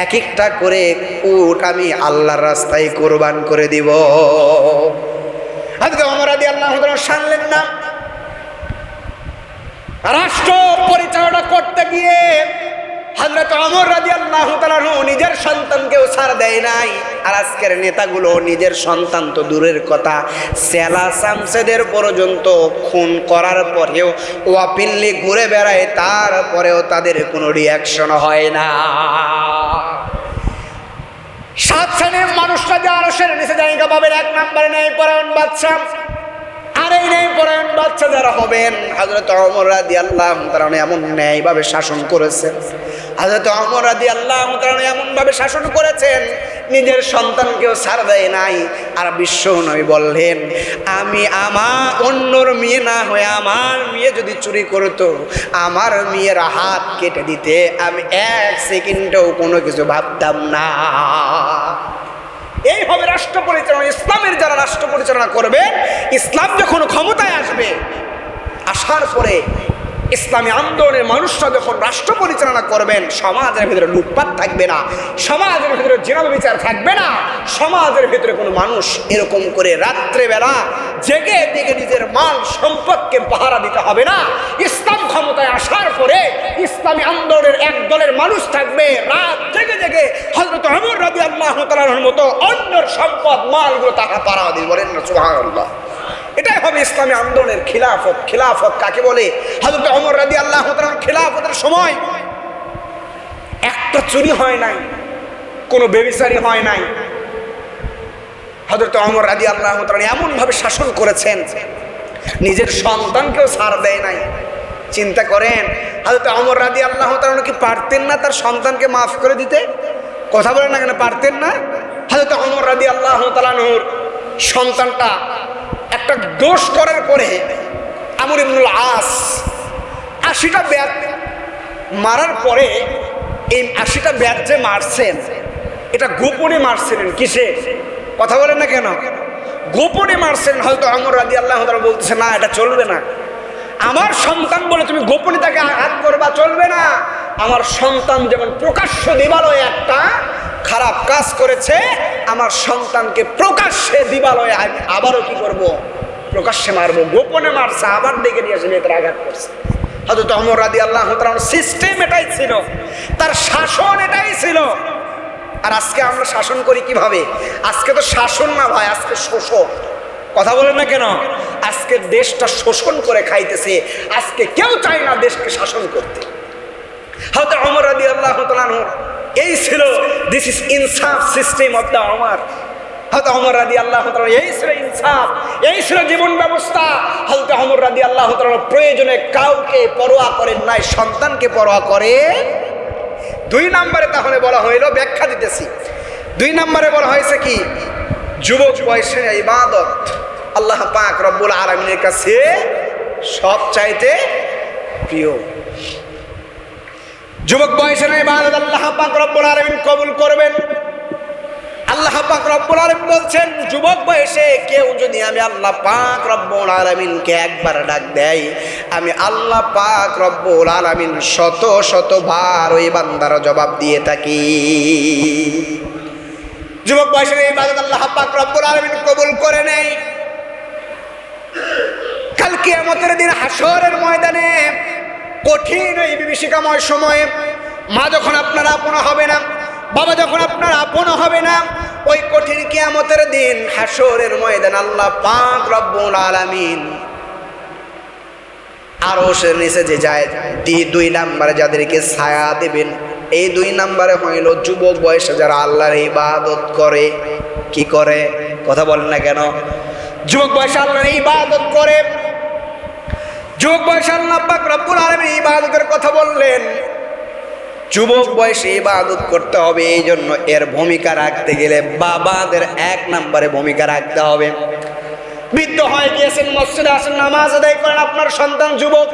এক একটা করে উট আমি আল্লাহর রাস্তায় কোরবান করে দিব। হযরত ওমর রাদিয়াল্লাহু তাআলা শুনলেন না। রাষ্ট্র পরিচালনা করতে গিয়ে হযরত ওমর রাদিয়াল্লাহু তাআলা নিজের সন্তানকেও ছাড় দেয় নাই। আর আজকের নেতাগুলো নিজের সন্তান তো দূরের কথা, সেলা শামসেদের পর্যন্ত খুন করার পরেও ওয়াপিল্লি ঘুরে বেড়ায়, তারপরেও তাদের কোনো রিয়াকশন হয় না। 7 শ্রেণীর মানুষরা যে আরশের নিচে জায়গা পাবেন, 1 নম্বরে ন্যায়পরায়ণ বাদশা। আর এই ন্যায়পরায়ণ বাদশা যারা হবেন, হযরত ওমর রাদিয়াল্লাহু তাআলা এমন ন্যায়ভাবে শাসন করেছেন। হযরত ওমর রাদিয়াল্লাহু তাআলা এমনভাবে শাসন করেছেন, নিজের সন্তানকেও ছাড় দেয় নাই। আর বিশ্ব নবী বললেন, আমি আমার অন্যর মেয়ে না হয়ে আমার মেয়ে যদি চুরি করতো, আমার মেয়ের হাত কেটে দিতে আমি 1 সেকেন্ডেও কোনো কিছু ভাবতাম না। এই হবে রাষ্ট্র পরিচালনা। ইসলামের যারা রাষ্ট্র পরিচালনা করবে, ইসলাম যখন ক্ষমতায় আসবে, আসার পরে ইসলামী আন্দোলনের মানুষরা যখন রাষ্ট্র পরিচালনা করবেন, সমাজের ভিতরে লুটপাট থাকবে না, সমাজের ভিতরে জিনা বিচার থাকবে না, সমাজের ভিতরে কোনো মানুষ এরকম করে রাত্রেবেলা জেগে জেগে নিজের মাল সম্পদকে পাহারা দিতে হবে না। ইসলাম ক্ষমতায় আসার পরে ইসলামী আন্দোলনের এক দলের মানুষ থাকবে, রাত জেগে জেগে হযরত ওমর রাদিয়াল্লাহু তাআলার মতো অন্যর সম্পদ মালগুলো তারা পাহারা দিবে। বলেন না সুবহানাল্লাহ। এটাই হবে ইসলামী আন্দোলনের খিলাফত। খিলাফত কাকে বলে? হযরত ওমর রাদিয়াল্লাহু তাআলার খিলাফতের সময় একটা চুরি হয় নাই, কোনো ব্যভিচারী হয় নাই। হযরত ওমর রাদিয়াল্লাহু তাআলা এমন ভাবে শাসন করেছেন, নিজের সন্তানকেও ছাড় দেয় নাই। চিন্তা করেন, হযরত ওমর রাদিয়াল্লাহু তাআলা কি পারতেন না তার সন্তানকে মাফ করে দিতে? কথা বলেন না কেন, পারতেন না? হযরত ওমর রাদিয়াল্লাহু তাআলার সন্তানটা একটা দোষ করার পরে আমর ইবনুল আস 80টা বেত মারার পরে, এই 80টা বেত যে মারছেন, এটা গোপনে মারছিলেন। কিসে? কথা বলেন না কেন, গোপনে মারছেন। হয়তো ওমর রাদিয়াল্লাহু তাআলা বলতেছে, না এটা চলবে না, আমার সন্তান বলে তুমি গোপনে তাকে আঘাত করবা, চলবে না। আমার সন্তান যেমন প্রকাশ্য দিবালয়ে একটা খারাপ কাজ করেছে, আমার সন্তানকে প্রকাশ্যে দিবালয়ে আমি আবারও কি করব, প্রকাশ্যে মারবো। গোপনে মারছে, আবার ডেকে নিয়ে এসে মেয়েদের আঘাত করছে। হযরত ওমর রাদিয়াল্লাহু তাআলার সিস্টেম এটাই ছিল, তার শাসন এটাই ছিল। আর আজকে আমরা শাসন করি কিভাবে? আজকে তো শাসন না ভাই, আজকে শোষণ। কথা বলেন না কেন? আজকে দেশটা শোষণ করে খাইতেছে। আজকে কেউ চায় না দেশকে শাসন করতে। হযরত ওমর রাদিয়াল্লাহু তাআলা এই ছিল, দিস ইজ ইনসাফ সিস্টেম অফ দা ওমর। হযরত ওমর রাদিয়াল্লাহু তাআলা এই ছিল ইনসাফ, এই ছিল জীবন ব্যবস্থা। হযরত ওমর রাদিয়াল্লাহু তাআলা প্রয়োজনে কাউকে পরোয়া করেন নাই, সন্তানকে পরোয়া করে। 2 নম্বরে তাহলে বলা হইল, ব্যাখ্যা দিতেছি। 2 নম্বরে বলা হয়েছে কি, যুবক বয়সের ইবাদত আল্লাহ পাক রব্বুল আলামিনের কাছে সবচাইতে প্রিয়। যুবক বয়সের ইবাদত আল্লাহ পাক রব্বুল আলামিন কবুল করবেন। আল্লাহ পাক রব্বুল আলামিন বলছেন, যুবক বয়সে কেউ যদি আমি আল্লাহ পাক রব্বুল আলামিনকে একবার ডাক দেয়, আমি আল্লাহ পাক রব্বুল আলামিন শত শতবার ওই বান্দার জবাব দিয়ে থাকি। যুবক বয়সের ইবাদত আল্লাহ পাক রব্বুল আলামিন কবুল করে নেয়। কাল কিয়ামতের দিন হাসরের ময়দানে কঠিন ওই বিভীষিকাময় সময়ে মা যখন আপনার আপন হবে না, বাবা যখন আপনার আপন হবে না, ওই কঠিন কিয়ামতের দিন হাসরের ময়দান আল্লাহ পাক রব্বুল আলামিন আরশের নিচে যে যায় 2 নম্বরে যাদেরকে ছায়া দেবেন, এই 2 নম্বরে হইল যুবক বয়সে যারা আল্লাহর ইবাদত করে। কি করে? কথা বলেন না কেন? যুবক বয়সে আল্লাহর ইবাদত করে। যুবক বয়সে আল্লাহ পাক রব্বুল আলামিন ইবাদতের কথা বললেন। যুবক বয়সে ইবাদত করতে হবে, এই জন্য এর ভূমিকা রাখতে গেলে বাবাদের 1 নম্বরে ভূমিকা রাখতে হবে। বৃদ্ধ হয়ে গিয়েছেন, মসজিদে আসেন, নামাজ আদায় করেন, আপনার সন্তান যুবক।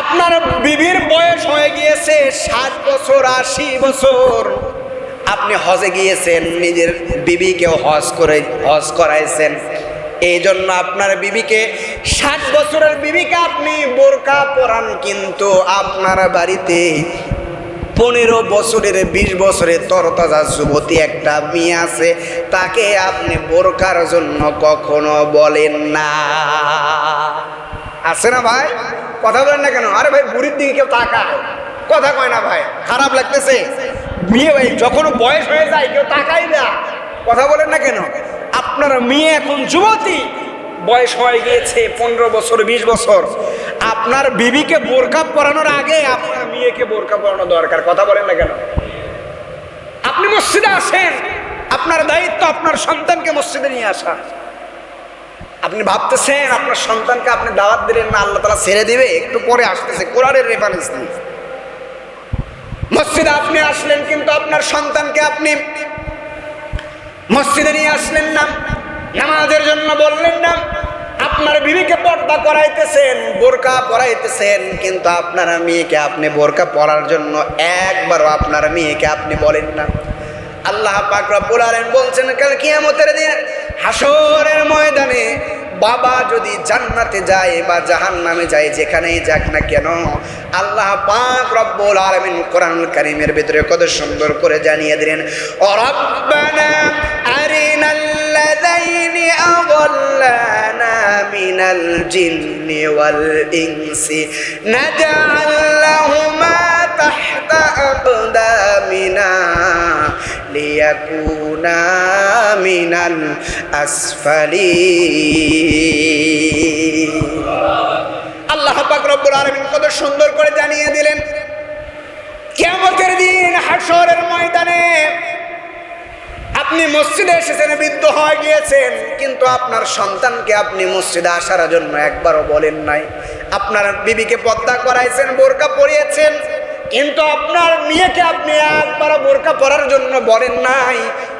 আপনার বিবির বয়স হয়ে গিয়েছে 60 বছর 80 বছর, আপনি হজে গিয়েছেন, নিজের বিবিকে হজ করাইছেন। এই জন্য আপনার বিবিকে 60 বছরের বিবিকে আপনি বোরকা পরান, কিন্তু আপনার বাড়িতে 15 বছরের 20 বছরের তরতাজা যুবতী একটা মেয়ে আছে, তাকে আপনি বোরকার জন্য কখনো বলেন না। আছে না ভাই? কথা বলেন না কেন? আরে ভাই, বুড়ির দিকে কেউ তাকায়, কথা কয় না ভাই, খারাপ লাগতেছে। মেয়ে ভাই যখন বয়স হয়ে যায় কেউ তাকাই না, কথা বলেন না কেন? আপনার মেয়ে এখন যুবতী, বয়স হয়ে গিয়েছে 15 বছর 20 বছর, আপনার বিবিকে বোরকা পরানোর আগে আপনার মেয়েকে বোরকা পরানো দরকার। কথা বলেন না কেন? আপনি মসজিদে আসেন, আপনার দায়িত্ব আপনার সন্তানকে মসজিদে নিয়ে আসা। আপনি ভাবতেছেন আপনার সন্তানকে আপনি দাওয়াত দিলেন না, আল্লাহ তাআলা ছেড়ে দিবে, একটু পরে আসতেছে, কোরআনের রেফারেন্স নেই। মসজিদে আপনি আসলেন, কিন্তু আপনার সন্তানকে আপনি মসজিদে নিয়ে আসলেন না, নামাজের জন্য বললেন না। আপনার বিবিকে পর্দা করাইতেছেন, বোরকা পরাইতেছেন, কিন্তু আপনার মেয়েকে আপনি বোরকা পরার জন্য একবারও আপনার মেয়েকে আপনি বলেন না। আল্লাহ পাক রব্বুল আলামিন বলছেন, কাল কিয়ামতের দিন হাসরের ময়দানে বাবা যদি জান্নাতে যায় বা জাহান্নামে যায়, যেখানেই যাক না কেন, আল্লাহ পাক রব্বুল আলামিন কোরআনুল কারীমের ভিতরে কত সুন্দর করে জানিয়ে দিলেন, ও রব্বানা আরিনাল্লাযাইনি আযাল্লানা মিনাল জিন্নি ওয়াল ইনসি নাজআলাহুমা তাহতা আকদামিনা লিয়াকুনা মিনাল আসফালিন। আল্লাহ পাক রব্বুল আলামিন কত সুন্দর করে জানিয়ে দিলেন, কিয়ামতের দিন হাসরের ময়দানে আপনি মসজিদে এসেছেন, বৃদ্ধ হয়ে গিয়েছেন, কিন্তু আপনার সন্তানকে আপনি মসজিদে আসার জন্য একবারও বলেন নাই। আপনার বিবিকে পর্দা করাইছেন, বোরকা পরিয়েছেন, কিন্তু আপনার মেয়েকে আপনি একবারও বোরকা পরার জন্য বলেন নাই।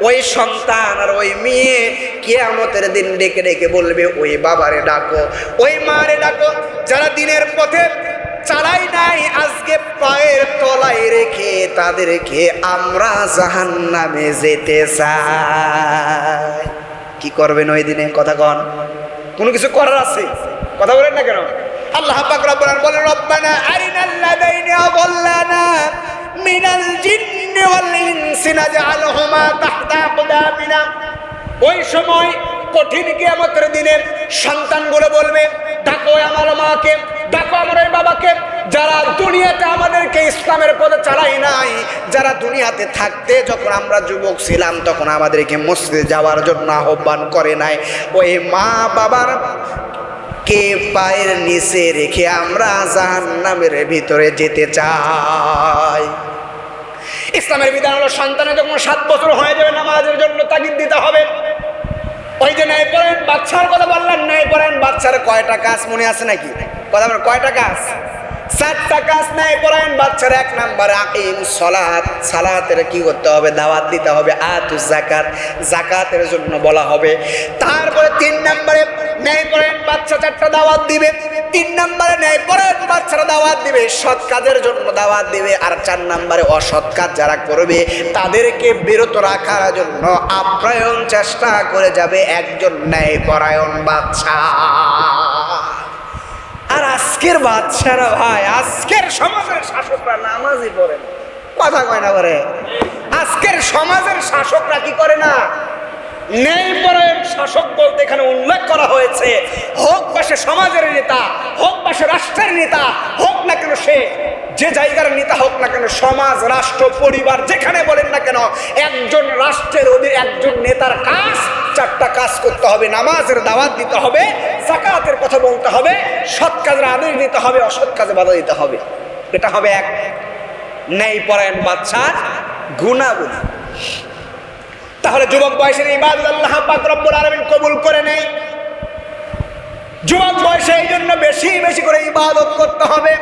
ওই সন্তান আর ওই মেয়ে কিয়ামতের দিন ডেকে ডেকে বলবে, ওই বাবারে ডাকো, ওই মারে ডাকো, যারা দিনের পথে চালাই নাই, আজকে পায়ের তলায় রেখে তাদেরকে আমরা জাহান্নামে যেতে চাই। কি করবেন ওই দিনে? কথা কন, কোনো কিছু করার আছে? কথা বলেন না কেন? আল্লাহ পাক রব্বুল আলামিন বলেন রব্বানা আরিনাল্লাযাইনি আযাল্লানা মিনাল জিন্নি ওয়াল ইনসি নাজআলহুমা তাহতা আকদামিনা। ওই সময় কঠিন কিয়ামতের দিনে সন্তানগুলো বলবে, ডাকো আমার মাকে, ডাকো আমার ওই বাবাকে, যারা দুনিয়াতে আমাদেরকে ইসলামের পথে চালাই নাই, যারা দুনিয়াতে থাকতে যখন আমরা যুবক ছিলাম তখন আমাদেরকে মসজিদে যাওয়ার জন্য আহ্বান করে নাই, ওই মা বাবার কে পায়ের নিচে রেখে আমরা জাহান্নামের ভিতরে যেতে চাই। ইসলামের বিধান হলো সন্তানের যখন 7 বছর হয়ে যাবে নামাজের জন্য তাগিদ দিতে হবে। ওই যে ন্যায় পরায়ণ বাচ্চার কথা বললেন, ন্যায় পরায়ণ বাচ্চার কয়টা কাজ মনে আছে নাকি? কথা বলেন কয়টা কাজ? 7টা কাজ ন্যায় পরায়ণ বাচ্চার। 1 নম্বরে আকিম সালাত, সালাতের কি করতে হবে? দাওয়াত দিতে হবে। আতু যাকাত, যাকাতের জন্য বলা হবে। তারপরে 3 নম্বরে ন্যায় পরায়ণ বাচ্চা 4টা দাওয়াত দিবে। 3 নম্বরে ন্যায় পরায়ণ বাচ্চারা দাওয়াত দিবে, সৎ কাজের জন্য দাওয়াত দিবে। আর 4 নম্বরে অসৎ কাজ যারা করবে তাদেরকে বিরত রাখার জন্য আপ্রায়ণ চেষ্টা করে যাবে একজন ন্যায় পরায়ণ বাচ্চা। আর আজকের বাচ্চারা ভাই, আজকের সমাজের শাসকরা নামাজই পড়ে না, কথা কয় না করে। আজকের সমাজের শাসকরা কি করে না? ন্যায় পরায়ণ শাসক বলতে এখানে উল্লেখ করা হয়েছে, হোক বা সে সমাজের নেতা, হোক বা সে রাষ্ট্রের নেতা, হোক না কেন সে যে জায়গার নেতা হোক না কেন, সমাজ, রাষ্ট্র, পরিবার যেখানে বলেন না কেন, একজন রাষ্ট্রের অধীনে একজন নেতার কাজ 4টা কাজ করতে হবে। নামাজের দাওয়াত দিতে হবে, যাকাতের কথা বলতে হবে, সৎ কাজের আদেশ দিতে হবে, অসৎ কাজে বাধা দিতে হবে। এটা হবে এক ন্যায় পরায়ণ বাচ্চার গুণাবলী। তাহলে যুবক বয়সের ইবাদত আল্লাহ পাক রব্বুল আলামিন কবুল করে নেয়। যুবক বয়সে এই জন্য বেশি বেশি করে ইবাদত করতে হবে।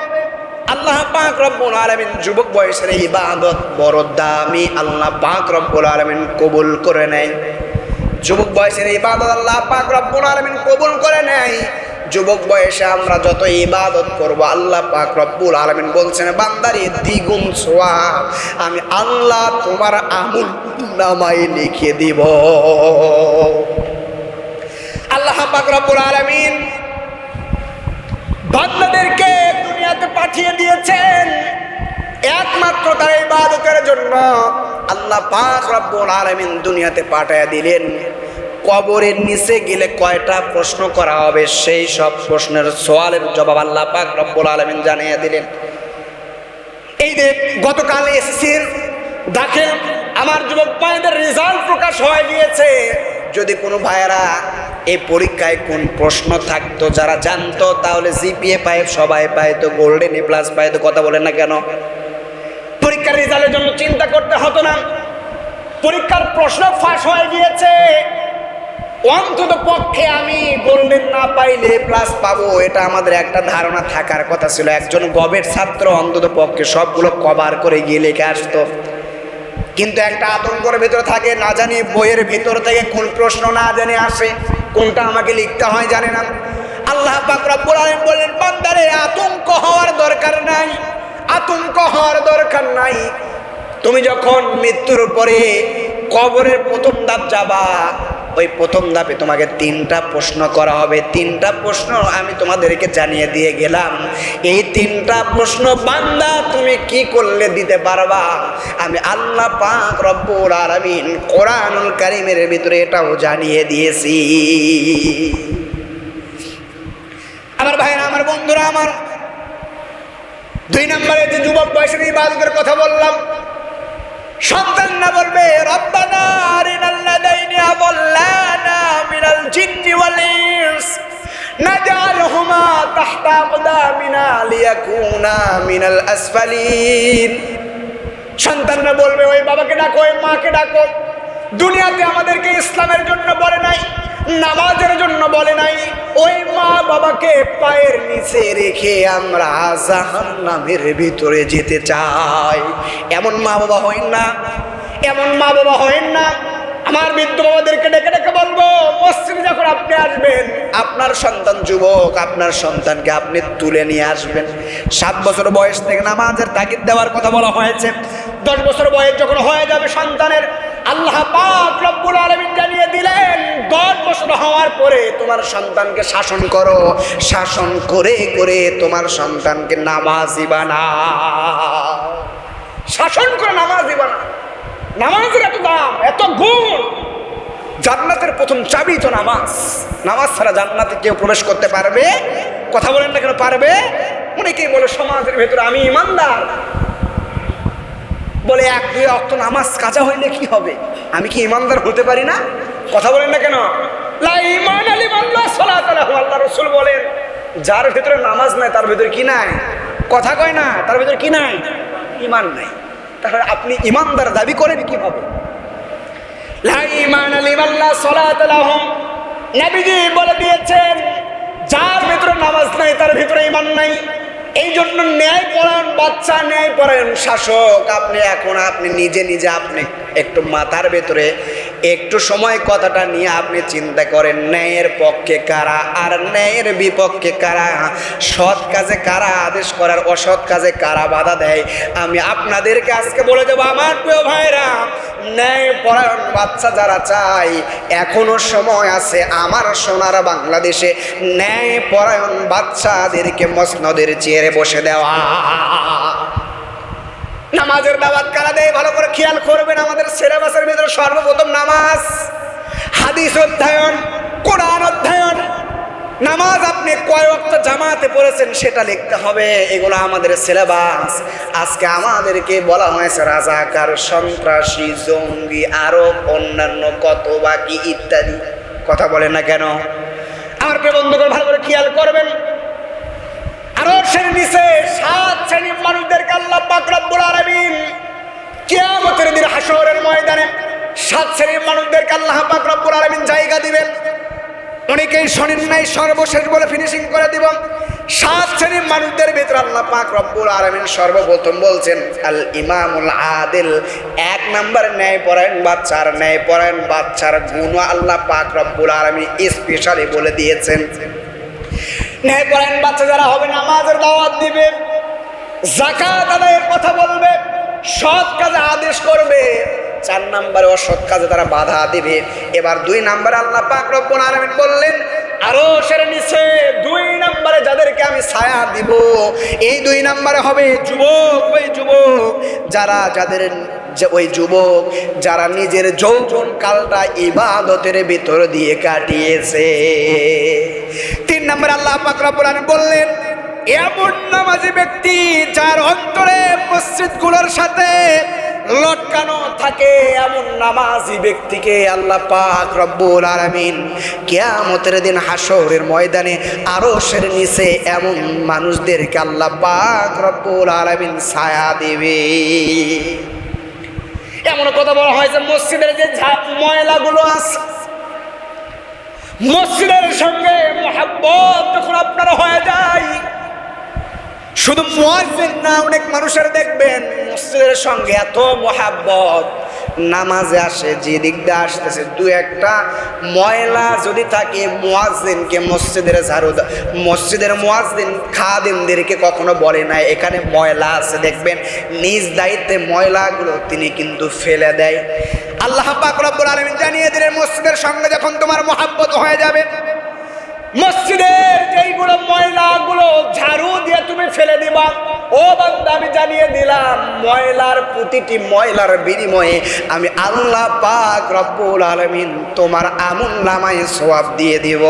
আল্লাহ পাক রব্বুল আলামিন যুবক বয়সের ইবাদত বড় দামি, আল্লাহ পাক রব্বুল আলামিন কবুল করে নেয়। যুবক বয়সের ইবাদত আল্লাহ পাক রব্বুল আলামিন কবুল করে নেয়। যুবক বয়সে আমরা যত ইবাদত করব আল্লাহ পাক রব্বুল আলামিন বলছেন, বান্দারে দ্বিগুণ সওয়াব আমি আল্লাহ তোমার আমল নামায় লিখে দিব। আল্লাহ পাক রব্বুল আলামিন বান্দাদেরকে দুনিয়াতে পাঠিয়ে দিয়েছেন একমাত্র তার ইবাদতের জন্য। আল্লাহ পাক রব্বুল আলামিন দুনিয়াতে পাঠিয়ে দিলেন, কবরের নিচে গেলে কয়টা প্রশ্ন করা হবে সেই সব প্রশ্নের সওয়ালের জবাব আল্লাহ পাক রব্বুল আলামিন জানিয়ে দিলেন। এই যে গতকাল এসএসসির দেখেন আমার যুবক ভাইদের রেজাল্ট প্রকাশ হয়ে গিয়েছে। যদি কোনো ভাইয়েরা এই পরীক্ষায় কোন প্রশ্ন থাকতো যারা জানতো, তাহলে জিপিএ পায়, সবাই পায় তো, গোল্ডেন এ প্লাস পায় তো, কথা বলেন না কেন? পরীক্ষার রেজাল্টের জন্য চিন্তা করতে হতো না। পরীক্ষার প্রশ্ন ফাঁস হয়ে গিয়েছে, অন্তত পক্ষে আমি গোল্ডেন না পাইলে এ প্লাস পাবো, এটা আমাদের একটা ধারণা থাকার কথা ছিল। একজন গবের ছাত্র অন্তত পক্ষে সবগুলো কভার করে গিয়ে লিখে আসতো। কিন্তু একটা আতঙ্কের ভিতরে থাকে, না জানি বইয়ের ভিতর থেকে কোন প্রশ্ন না জানি আসে, কোনটা আমাকে লিখতে হয় জানে না। আল্লাহ পাক রব্বুল আলামিন বলেন, বান্দারে আতঙ্ক হওয়ার দরকার নাই, আতঙ্ক হওয়ার দরকার নাই। তুমি যখন মৃত্যুর পরে কবরের প্রথম ধাপ যাবা, ওই প্রথম ধাপে তোমাকে 3টা প্রশ্ন করা হবে। 3টা প্রশ্ন আমি তোমাদেরকে জানিয়ে দিয়ে গেলাম। এই 3টা প্রশ্ন বান্দা তুমি কি করলে দিতে পারবা, আমি আল্লাহ পাক রব্বুল আলামিন কোরআনুল কারীমের ভিতরে এটাও জানিয়ে দিয়েছি। আমার ভাইরা, আমার বন্ধুরা, আমার 2 নম্বরে যে যুবক বয়সের ইবাদতের কথা বললাম, সন্তান না বলবে রব্বানা আরিনাল্লাযাইনি আযাল্লানা মিনাল জিন্নি ওয়াল ইনস নাজআলহুমা তাহতা আকদামিনা লিয়াকুনা মিনাল আসফালিন। সন্তানরা বলবে, ওই বাবাকে ডাকো, ওই মাকে ডাকো, দুনিয়াতে আমাদেরকে ইসলামের জন্য বলে নাই, নামাজের জন্য বলে নাই, ওই মা বাবাকে পায়ের নিচে রেখে আমরা জাহান্নামের ভিতরে যেতে চাই। এমন মা বাবা হইন না, এমন মা বাবা হইন না। আমার বৃদ্ধ বাবাদেরকে ডেকে ডেকে বলবো, মসজিদে যখন আপনি আসবেন, আপনার সন্তান যুবক, আপনার সন্তানকে আপনি তুলে নিয়ে আসবেন। 7 বছর বয়স থেকে নামাজের তাগিদ দেওয়ার কথা বলা হয়েছে। 10 বছর বয়স যখন হয়ে যাবে সন্তানের, আল্লাহ পাক রব্বুল আলামিন জানিয়ে দিলেন 10 বছর হওয়ার পরে তোমার সন্তানকে শাসন করো, শাসন করে করে তোমার সন্তানকে নামাজি বানাও, শাসন করে নামাজি বানাও। নামাজের এত দাম, এত গুণ। জান্নাতের প্রথম চাবি তো নামাজ। নামাজ ছাড়া জান্নাতে কেউ প্রবেশ করতে পারবে? কথা বলেন না কেন পারবে? অনেকেই বলে সমাজের ভেতরে আমি ইমানদার, বলে 1-2 ওয়াক্ত নামাজ কাজা হইলে কি হবে, আমি কি ইমানদার হতে পারি না? কথা বলেন না কেন? লা ঈমান লিমান লা সালাতা লাহু, আল্লাহ রাসূল বলেন যার ভিতরে নামাজ নাই তার ভিতরে কি নাই? কথা কয় না, তার ভিতরে কি নাই? ঈমান নাই। তাহলে আপনি ইমানদার দাবি করেন কিভাবে? লা ঈমান লিমান লা সালাতা লাহু, নবীজি বলে দিয়েছেন যার ভিতরে নামাজ নাই তার ভিতরে ঈমান নাই। এই জন্য ন্যায়পরায়ণ বাচ্চা, ন্যায়পরায়ণ শাসক আপনি নিজে নিজে আপনি একটু মাথার ভেতরে একটু সময় কথাটা নিয়ে আপনি চিন্তা করেন, ন্যায়ের পক্ষে কারা আর ন্যায়ের বিপক্ষে কারা, সৎ কাজে কারা আদেশ করার, অসৎ কাজে কারা বাধা দেয়। আমি আপনাদেরকে আজকে বলে দেবো আমার প্রিয় ভাইরা, ন্যায়পরায়ণ বাচ্চা যারা চাই এখনো সময় আছে আমার সোনার বাংলাদেশে ন্যায়পরায়ণ বাচ্চাদেরকে মসনদের চেয়ারে বসে দেওয়া। নামাজের দাওয়াত কারা দেয় ভালো করে খেয়াল করবেন। আমাদের সিলেবাসের ভিতরে সর্বপ্রথম নামাজ, হাদিস অধ্যয়ন, কোরআন অধ্যয়ন। নামাজ আপনি কয় ওয়াক্ত জামাতে পড়েছেন সেটা লিখতে হবে, এগুলো আমাদের সিলেবাস। আজকে আমাদেরকে বলা হয়েছে রাজাকার, সন্ত্রাসী, জঙ্গি, আরো অন্যান্য কত বাকি ইত্যাদি। কথা বলেন না কেন? আমার প্রিয় বন্ধুগণ ভালো করে খেয়াল করবেন। আরশের নিচে 7 শ্রেণীর মানুষদেরকে আল্লাহ পাক রব্বুল আলামিন কিয়ামতের দিন হাশরের ময়দানে 7 শ্রেণীর মানুষদেরকে আল্লাহ পাক রব্বুল আলামিন জায়গা দিবেন। অনেকেই শোনেন নাই, সর্বশেষ বলে ফিনিশিং করে দিব। 7 শ্রেণীর মানুষদের ভিতরে আল্লাহ পাক রব্বুল আলামিন সর্বপ্রথম বলছেন আল ইমামুল আদিল, 1 নম্বর ন্যায়পরায়ণ বাচ্চা। আর ন্যায়পরায়ণ বাচ্চার গুণ আল্লাহ পাক রব্বুল আলামিন স্পেশালি বলে দিয়েছেন। ন্যায়পরায়ণ বাচ্চা যারা হবে নামাজের দাওয়াত দিবে, যাকাত আদায়ের কথা বলবে, সৎ কাজে আদেশ করবে। 4 নম্বরে অসৎ কাজে তারা বাধা দিবে। এবার 2 নম্বরে আল্লাহ পাক রব্বুল আলামিন বললেন আরশের নিচে 2 নম্বরে যাদেরকে আমি ছায়া দিব, এই 2 নম্বরে হবে যুবক। ওই যুবক যারা নিজের যৌবন কালটা ইবাদতের ভিতর দিয়ে কাটিয়েছে। 3 নম্বরে আল্লাহ পাক রব্বুল আলামিন বললেন এমন নামাজি ব্যক্তি যার অন্তরে মসজিদগুলোর সাথে লটকানো থাকে, এমন নামাজি ব্যক্তিকে আল্লাহ পাক রব্বুল আলামিন কিয়ামতের দিন হাশরের ময়দানে আরশের নিচে এমন মানুষদেরকে আল্লাহ পাক রব্বুল আলামিন ছায়া দিবে। এমন কথা বলা হয়েছে মসজিদের যে ময়লাগুলো আছে, মসজিদের সঙ্গে মুহাব্বত যখন আপনার হয়ে যায়, শুধু মুয়াজ্জিন না, অনেক মানুষের দেখবেন মসজিদের সঙ্গে এত মুহাব্বত, নামাজে আসে যে দিক দিয়ে আসতেছে 2-1টা ময়লা যদি থাকে, মুয়াজ্জিনকে মসজিদের মুয়াজ্জিন খাদিমদেরকে কখনো বলে না এখানে ময়লা আছে, দেখবেন নিজ দায়িত্বে ময়লাগুলো তিনি কিন্তু ফেলে দেয়। আল্লাহ পাক রব্বুল আলামিন জানিয়ে দিলেন মসজিদের সঙ্গে যখন তোমার মুহাব্বত হয়ে যাবে, মসজিদের যেইগুলো ময়লাগুলো ঝাড়ু দিয়ে তুমি ফেলে দিবা, ও বান্দা আমি জানিয়ে দিলাম ময়লার প্রতিটি ময়লার বিনিময়ে আমি আল্লাহ পাক রব্বুল আলামিন তোমার আমল নামায় সওয়াব দিয়ে দিব।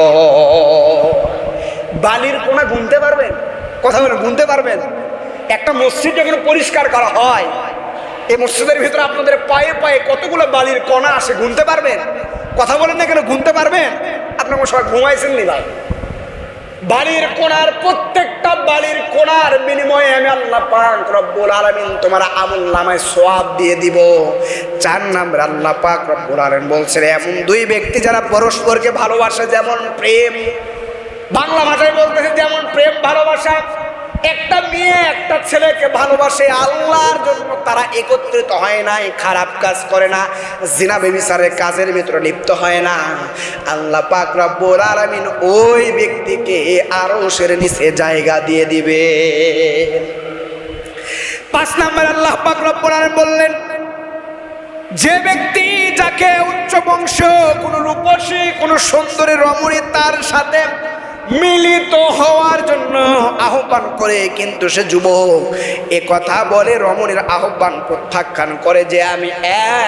বালির কোনা গুনতে পারবেন? কথা বলে গুনতে পারবেন? একটা মসজিদ যখন পরিষ্কার করা হয়, এই মসজিদের ভিতরে আপনাদের পায়ে পায়ে কতগুলো বালির কণা আসে গুনতে পারবেন? কথা বলেন না কেন? গুনতে পারবেন? আপনারা সবাই ঘুমাইছেন নি ভাই? বালির কোণার, প্রত্যেকটা বালির কোণার বিনিময়ে আমি আল্লাহ পাক রব্বুল আলামিন তোমার আমল নামায় সওয়াব দিয়ে দিব। 4 নম্বর আল্লাহ পাক রব্বুল আলামিন বলছেন এমন 2 ব্যক্তি যারা পরস্পরকে ভালোবাসে, যেমন প্রেম, বাংলা ভাষায় বলতেছে যেমন প্রেম ভালোবাসা। একটা মেয়ে একটা ছেলেকে ভালোবাসে আল্লাহর জন্য, তারা একত্রিত হয় নাই, খারাপ কাজ করে না, জিনা ব্যভিচারের কাজের ভিতরে লিপ্ত হয় না, আল্লাহ পাক রব্বুল আলামিন ওই ব্যক্তিকে আরশের নিচে জায়গা দিয়ে দিবে। 5 নম্বর আল্লাহ পাক রব্বুল আলামিন বললেন যে ব্যক্তি যাকে উচ্চ বংশ কোন রূপসী কোন সুন্দরী রমণী তার সাথে মিলিত হওয়ার জন্য আহ্বান করে, কিন্তু সে যুবক এ কথা বলে রমণীর আহ্বান প্রত্যাখ্যান করে যে আমি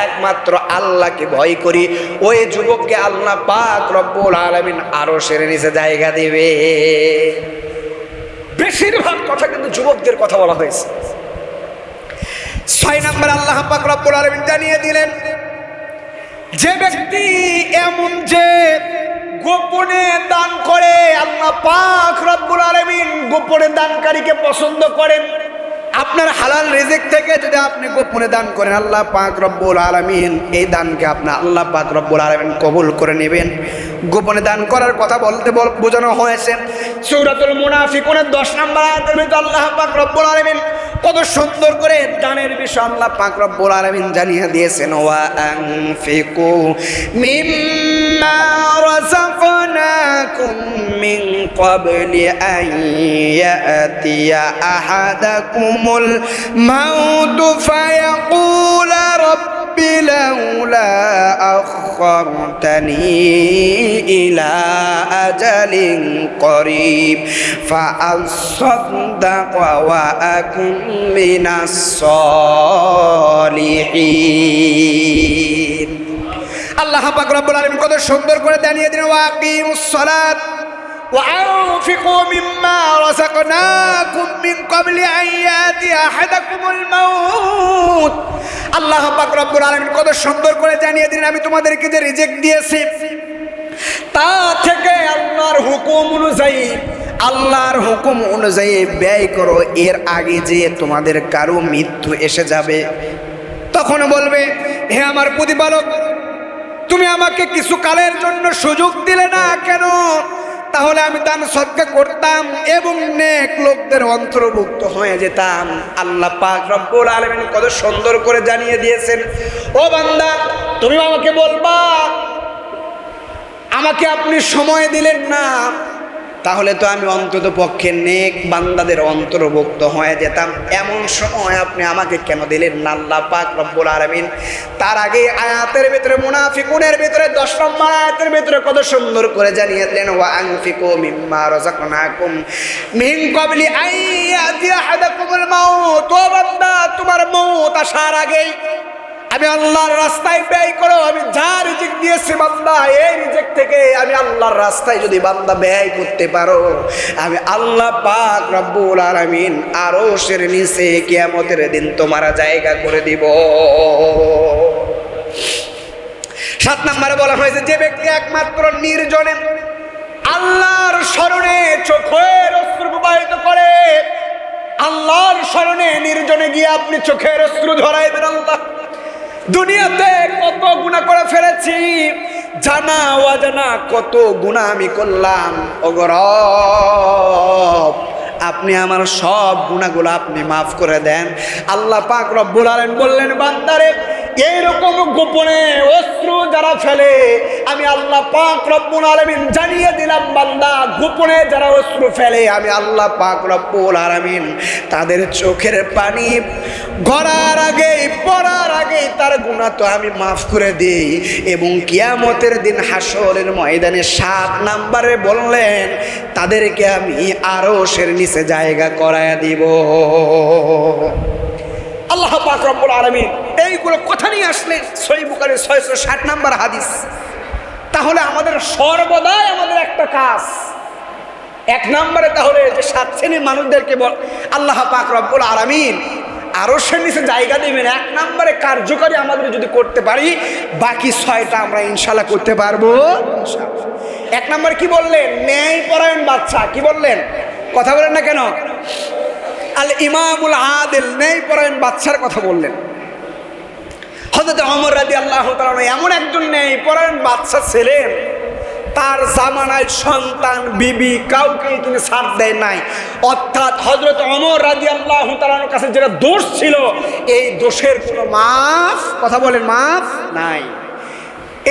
একমাত্র আল্লাহকে ভয় করি, ওই যুবককে আল্লাহ পাক রব্বুল আলামিন আরশের নিচে জায়গা দিবে। বেশিরভাগ কথা কিন্তু যুবকদের কথা বলা হয়েছে। 6 নম্বর আল্লাহ পাক রব্বুল আলামিন জানিয়ে দিলেন, যে ব্যক্তি এমন যে গোপনে দান করে, আল্লাহ পাক রব্বুল আলামিন গোপনে দানকারীকে পছন্দ করেন। আপনার হালাল রিজিক থেকে যদি আপনি গোপনে দান করেন, আল্লাহ পাক রব্বুল আলামিন এই দানকে আপনার আল্লাহ পাক রব্বুল আলামিন কবুল করে নেবেন। গোপনে দান করার কথা বলতে বোঝানো হয়েছে সূরাতুল মুনাফিকুনের 10 নম্বর আয়াতের ভিতরে আল্লাহ পাক রব্বুল আলামিন কত সুন্দর করে দানের বিষয় আল্লাহ পাক রব্বুল আলামিন জানিয়ে দিয়েছেন, ওয়া আনফিকু মিম্মা রাযাকনাকুম মিন ক্বাবলি আন ইয়াতিয়া আহাদাকুমুল মাউতু ফায়াকুলা রাব্বি লাউলা আখখারতানি ইলা আজালিন করিব ফাআসাদ্দাকা ওয়া আকুন মিনাস সলিহিন। আল্লাহ পাক রব্বুল আলামিন কত সুন্দর করে জানিয়ে দিলেন, ওয়া আকিমুস সালাত ওয়া আনফিকু মিম্মা রাযাকনাকুম মিন ক্বাবলি আন ইয়াতিয়া আহাদাকুমুল মাউত। আল্লাহ পাক রব্বুল আলামিন কত সুন্দর করে জানিয়ে দিলেন, আমি তোমাদেরকে যে রিজিক দিয়েছি তা থেকে আল্লাহর হুকুম অনুযায়ী ব্যয় করো, এর আগে যে তোমাদের কারো মৃত্যু এসে যাবে। তখন বলবে, হে আমার প্রতিপালক, তুমি আমাকে কিছু কালের জন্য সুযোগ দিলে না কেন? তাহলে আমি দান সদকা করতাম এবং নেক লোকদের অন্তর্ভুক্ত হয়ে যেতাম। আল্লাহ পাক রব্বুল আলামিন কত সুন্দর করে জানিয়ে দিয়েছেন, ও বান্দা, তুমি আমাকে বলবা আমাকে আপনি সময় দিলেন না, তাহলে তো আমি অন্তত পক্ষে নেক বান্দাদের অন্তর্ভুক্ত হয়ে যেতাম। এমন সময় আপনি আমাকে কেন দিলেন না? আল্লাহ পাক রব্বুল আলামিন তার আগে আয়াতের ভিতরে মুনাফিকুনের ভিতরে 10 নম্বর আয়াতের ভিতরে কত সুন্দর করে জানিয়ে দিলেন, ওয়া আনফিকু মিম্মা রাযাকনাকুম মিন ক্বাবলি আন ইয়াতিয়া আহাদাকুমুল মাউত। ও বান্দা, তোমার মওত আসার আগেই আমি আল্লাহর রাস্তায় ব্যয় করো। আমি যা রিজিক দিয়েছি বান্দা, এই রিজিক থেকে আমি আল্লাহর রাস্তায় যদি বান্দা ব্যয় করতে পারো, আমি আল্লাহ পাক রব্বুল আলামিন আরশের নিচে কিয়ামতের দিন তোমার জায়গা করে দিব। 7 নম্বরে বলা হয়েছে, যে ব্যক্তি একমাত্র নির্জনে আল্লাহর স্মরণে চোখের অশ্রু প্রবাহিত করে, আল্লাহর স্মরণে নির্জনে গিয়ে আপনি চোখের অশ্রু ধরাইবেন। আল্লাহ, দুনিয়াতে কত গুনাহ করে ফেলেছি, জানা অজানা কত গুনাহ আমি করলাম। ওগো রব, আপনি আমার সব গুনাহগুলো আপনি মাফ করে দেন। আল্লাহ পাক রব্বুল আলামিন বললেন, বান্দারে, এইরকম গোপনে অশ্রু যারা ফেলে, আমি আল্লাহ পাক রব্বুল আলামিন জানিয়ে দিলাম, বান্দা, গোপনে যারা অশ্রু ফেলে, আমি আল্লাহ পাক রব্বুল আলামিন তাদের চোখের পানি গড়ার আগেই পড়ার আগেই তার গুনাহ তো আমি মাফ করে দিই। এবং কিয়ামতের দিন হাসরের ময়দানে 7 নম্বরে বললেন, তাদেরকে আমি আরশের নিচে জায়গা করায়া দিব। আল্লাহ পাক রব্বুল আলামিন এইগুলো কথা নিয়ে আসলেন সহিহ বুখারীর 660 নম্বর হাদিস। তাহলে আমাদের সর্বদাই আমাদের একটা কাজ, 1 নম্বরে তাহলে যে 7 শ্রেণীর মানুষদেরকে আল্লাহ পাক রব্বুল আলামিন আরশের নিচে জায়গা দিবেন, 1 নম্বরে কার্যকরী আমাদের যদি করতে পারি, বাকি 6টা আমরা ইনশাআল্লাহ করতে পারবো ইনশাআল্লাহ। 1 নম্বরে কি বললেন? ন্যায়পরায়ণ বাদশা। কি বললেন? কথা বলেন না কেন? আল ইমামুল আদিল, ন্যায়পরায়ণ বাদশার কথা বললেন। হযরত ওমর রাদিয়াল্লাহু তাআলা এমন একজন ন্যায়পরায়ণ বাদশা ছিলেন, তার জামানায় সন্তান বিবি কাউকে তিনি ছাড় দেয় নাই। অর্থাৎ হযরত ওমর রাদিয়াল্লাহু তাআলার কাছে যেটা দোষ ছিল, এই দোষের কোনো মাফ, কথা বলেন, মাফ নাই।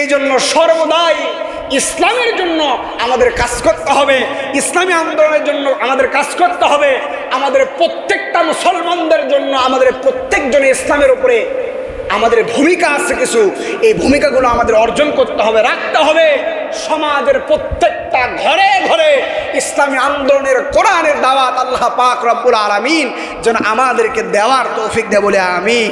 এই জন্য সর্বদাই ইসলামের জন্য আমাদের কাজ করতে হবে, ইসলামী আন্দোলনের জন্য আমাদের কাজ করতে হবে। আমাদের প্রত্যেকটা মুসলমানদের জন্য আমাদের প্রত্যেকজন ইসলামের উপরে আমাদের ভূমিকা আছে কিছু, এই ভূমিকাগুলো আমাদের অর্জন করতে হবে, রাখতে হবে। সমাজের প্রত্যেকটা ঘরে ঘরে ইসলামী আন্দোলনের কোরআনের দাওয়াত আল্লাহ পাক রব্বুল আলামিন যেন আমাদেরকে দেওয়ার তৌফিক দেয় বলে আমিন।